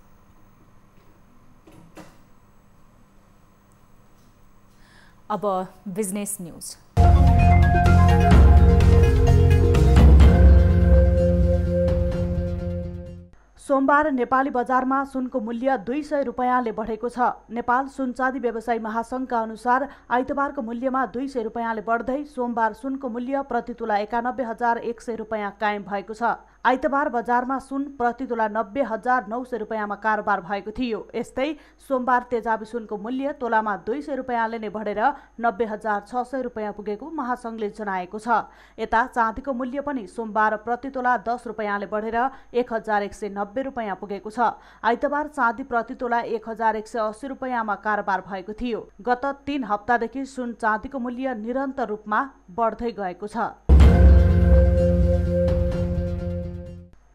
अब बिजनेस न्यूज। सोमबार नेपाली बजारमा सुनको मूल्य 200 रुपैयाँले बढेको छ। नेपाल सुन चाँदी व्यवसायी महासंघका अनुसार आइतबारको मूल्यमा 200 रुपैयाँले बढ्दै सोमबार सुनको मूल्य प्रति तोला 91,100 रुपैयाँ कायम भएको छ। आइतबार बजारमा सुन प्रति तोला 90,900 रुपैयाँमा कारोबार भएको थियो। यस्तै सोमबार तेजाबी सुनको मूल्य तोलामा 200 रुपैयाँले नै बढेर 90,600 रुपैयाँ पुगेको महासंघले जनाएको छ। यता चाँदीको मूल्य पनि सोमबार प्रति तोला 10 रुपैयाँले बढेर 1,190 रुपैयाँ पुगेको छ। आइतबार चाँदी प्रति तोला 1,180 रुपैयाँमा कारोबार भएको थियो। गत 3 हप्तादेखि सुन चाँदीको मूल्य निरन्तर रूपमा बढ्दै गएको छ।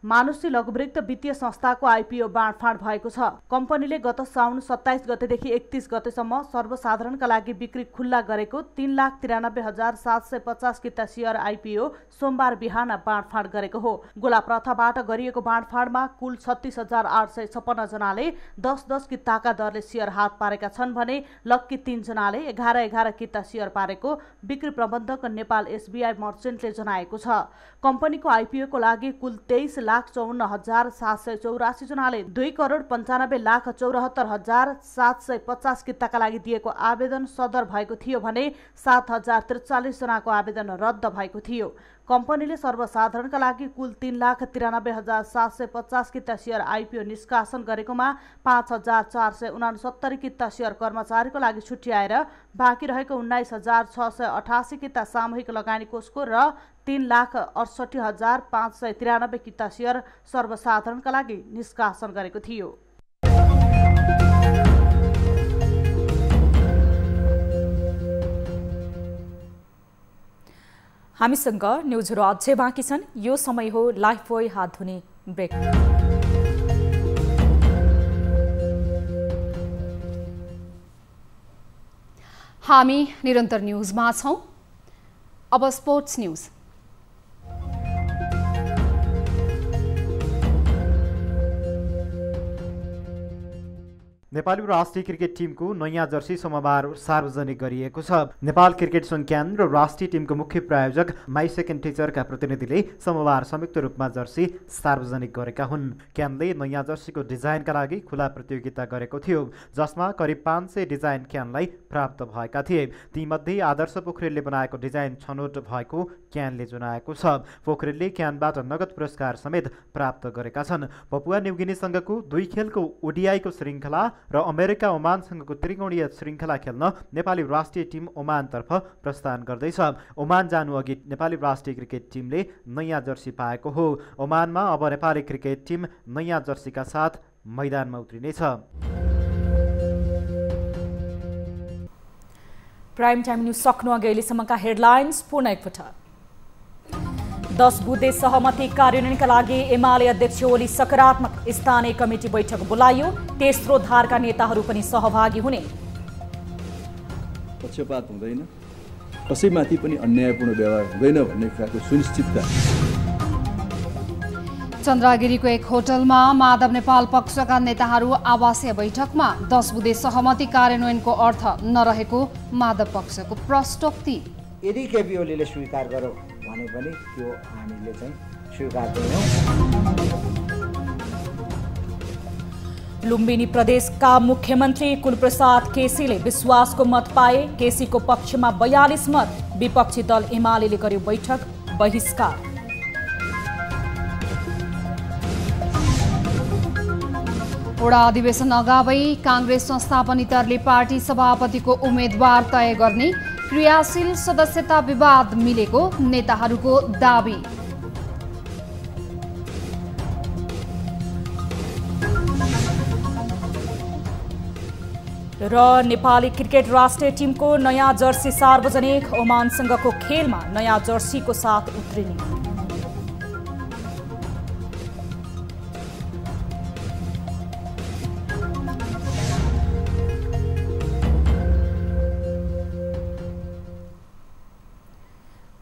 मानुषी लघुवृत्त वित्तीय संस्थाको आइपिओ बाँडफाँड भएको छ। कम्पनीले गत साउन 27 गतेदेखि 31 गतेसम्म सर्वसाधारणका लागि बिक्री खुल्ला गरेको 3,93,750 किता शेयर आइपिओ सोमबार बिहान बाँडफाँड गरेको हो। गोला प्रथाबाट गरिएको बाँडफाँडमा कुल 36,856 जनाले 10-10 किताका दरले शेयर हात पारेका छन् भने लक्की 3 जनाले 11-11 किता शेयर पारेको बिक्री प्रबन्धक नेपाल एसबीआई मर्चेन्टले जनाएको छ। कम्पनीको आइपिओको लागि कुल 23,54,784 जनाले 2,95,74,750 किताका लागि दिएको आवेदन सदर भएको थियो भने 7,043 जनाको आवेदन रद्द भएको थियो। कम्पनीले सर्वसाधारणका लागि कुल 3,93,750 किता शेयर आइपिओ निष्कासन गरेकोमा 5,469 किता शेयर कर्मचारीको लागि छुट्याएर बाँकी रहेको 19,688 किता सामूहिक लगानी कोषको र 3,68,593 किता शेयर सर्वसाधारणका लागि निष्कासन गरेको थियो। हामीसँग न्युजहरू अझै बाँकी छन्। यो समय हो लाइफबोय हात धुने ब्रेक। हामी निरन्तर न्युजमा छौं। अब स्पोर्ट्स न्युज। नेपाली राष्ट्रिय क्रिकेट टिमको नयाँ जर्सी सोमबार सार्वजनिक गरिएको छ। नेपाल क्रिकेट सङ्घ क्यान र राष्ट्रिय टिमको मुख्य प्रायोजक माई सेकेन्ड टिचरका प्रतिनिधिले सोमबार संयुक्त रूपमा जर्सी सार्वजनिक गरेका हुन्। क्यानले नयाँ जर्सीको डिजाइनका लागि खुला प्रतियोगिता गरेको थियो, जसमा करिब 500 डिजाइन क्यानलाई प्राप्त भएका थिए। तीमध्ये आदर्श पोखरेलले बनाएको डिजाइन छनौट भएको क्यानले जनाएको छ। पोखरेलले क्यानबाट नगद पुरस्कार समेत प्राप्त गरेका छन्। पपुवा न्युगिनीसँगको 2 खेलको ओडिआईको श्रृङ्खला र अमेरिका ओमानसँगको त्रिकोणीय श्रृङ्खला खेल्न नेपाली राष्ट्रिय टिम ओमानतर्फ प्रस्थान गर्दैछ। ओमान जानु अघि नेपाली राष्ट्रिय क्रिकेट टिमले नयाँ जर्सी पाएको हो। ओमानमा अब नेपाली क्रिकेट टिम नयाँ जर्सीका साथ मैदानमा उत्रिनेछ। प्राइम टाइम न्युज सक्नु अघि अहिलेसम्मका हेडलाइन्स पुनः एकपटक। 10 बुँदे सहमति कार्यान्वयनका लागि एमाले अध्यक्ष ओली सकारात्मक स्थानीय कमिटी बैठक बोलाइयो। तेस्रो धारका नेताहरू पनि सहभागी हुने। पक्षपात हुँदैन, कसैमाथि पनि अन्यायपूर्ण व्यवहार हुँदैन भन्ने कुराको सुनिश्चितता चन्द्रगिरीको एक होटलमा माधव नेपाल पक्षका नेताहरू आवासीय बैठकमा 10 बुँदे सहमति कार्यान्वयनको अर्थ नरहेको माधव पक्षको प्रश्नोक्ति। यदि केपी ओलीले स्वीकार गर्यो भने पनि त्यो हामीले चाहिँ स्वीकार्दैनौँ। लुम्बिनी प्रदेशका मुख्यमन्त्री कुलप्रसाद केसीले विश्वासको मत पाए। केसीको पक्षमा 42 मत। विपक्षी दल एमालेले गर्यो बैठक बहिष्कार। वडा अधिवेशन अगावै काङ्ग्रेस संस्थापन इतरले पार्टी सभापतिको उम्मेद्वार तय गर्ने। क्रियाशील सदस्यता विवाद मिलेको नेताहरूको दाबी। र नेपाली क्रिकेट राष्ट्रिय टिमको नयाँ जर्सी सार्वजनिक। ओमानसँगको खेलमा नयाँ जर्सीको साथ उत्रिने।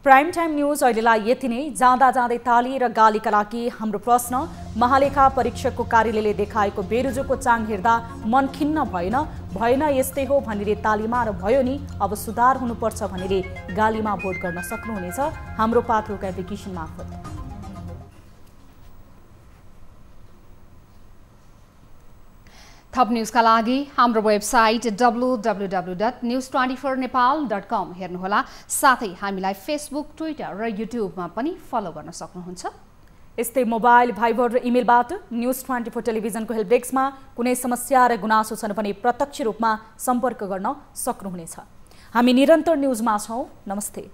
प्राइम टाइम न्यूज अहिलेलाई यति नै। जाँदा जाँदै ताली र गालीका लागि हाम्रो प्रश्न, महालेखा परीक्षकको कार्यालयले देखाएको बेरुजुको चाङ हेर्दा मन खिन्न भएन यस्तै हो भनेर तालीमा र भयो नि अब सुधार हुनुपर्छ भनेर गालीमा भोट गर्न सक्नुहुनेछ हाम्रो पात्रोका एप्लिकेसन मार्फत। थप न्यूजका लागि हाम्रो वेबसाइट www.news24nepal.com हेर्नुहोला। साथै हामीलाई फेसबुक, ट्विटर र युट्युबमा पनि फलो गर्न सक्नुहुन्छ। यस्तै मोबाइल, भाइबर र इमेलबाट न्यूज24 टेलिभिजनको हेल्प डेस्कमा कुनै समस्या र गुनासो छन् भने प्रत्यक्ष रूपमा सम्पर्क गर्न सक्नुहुनेछ। हामी निरन्तर न्यूजमा छौँ। नमस्ते।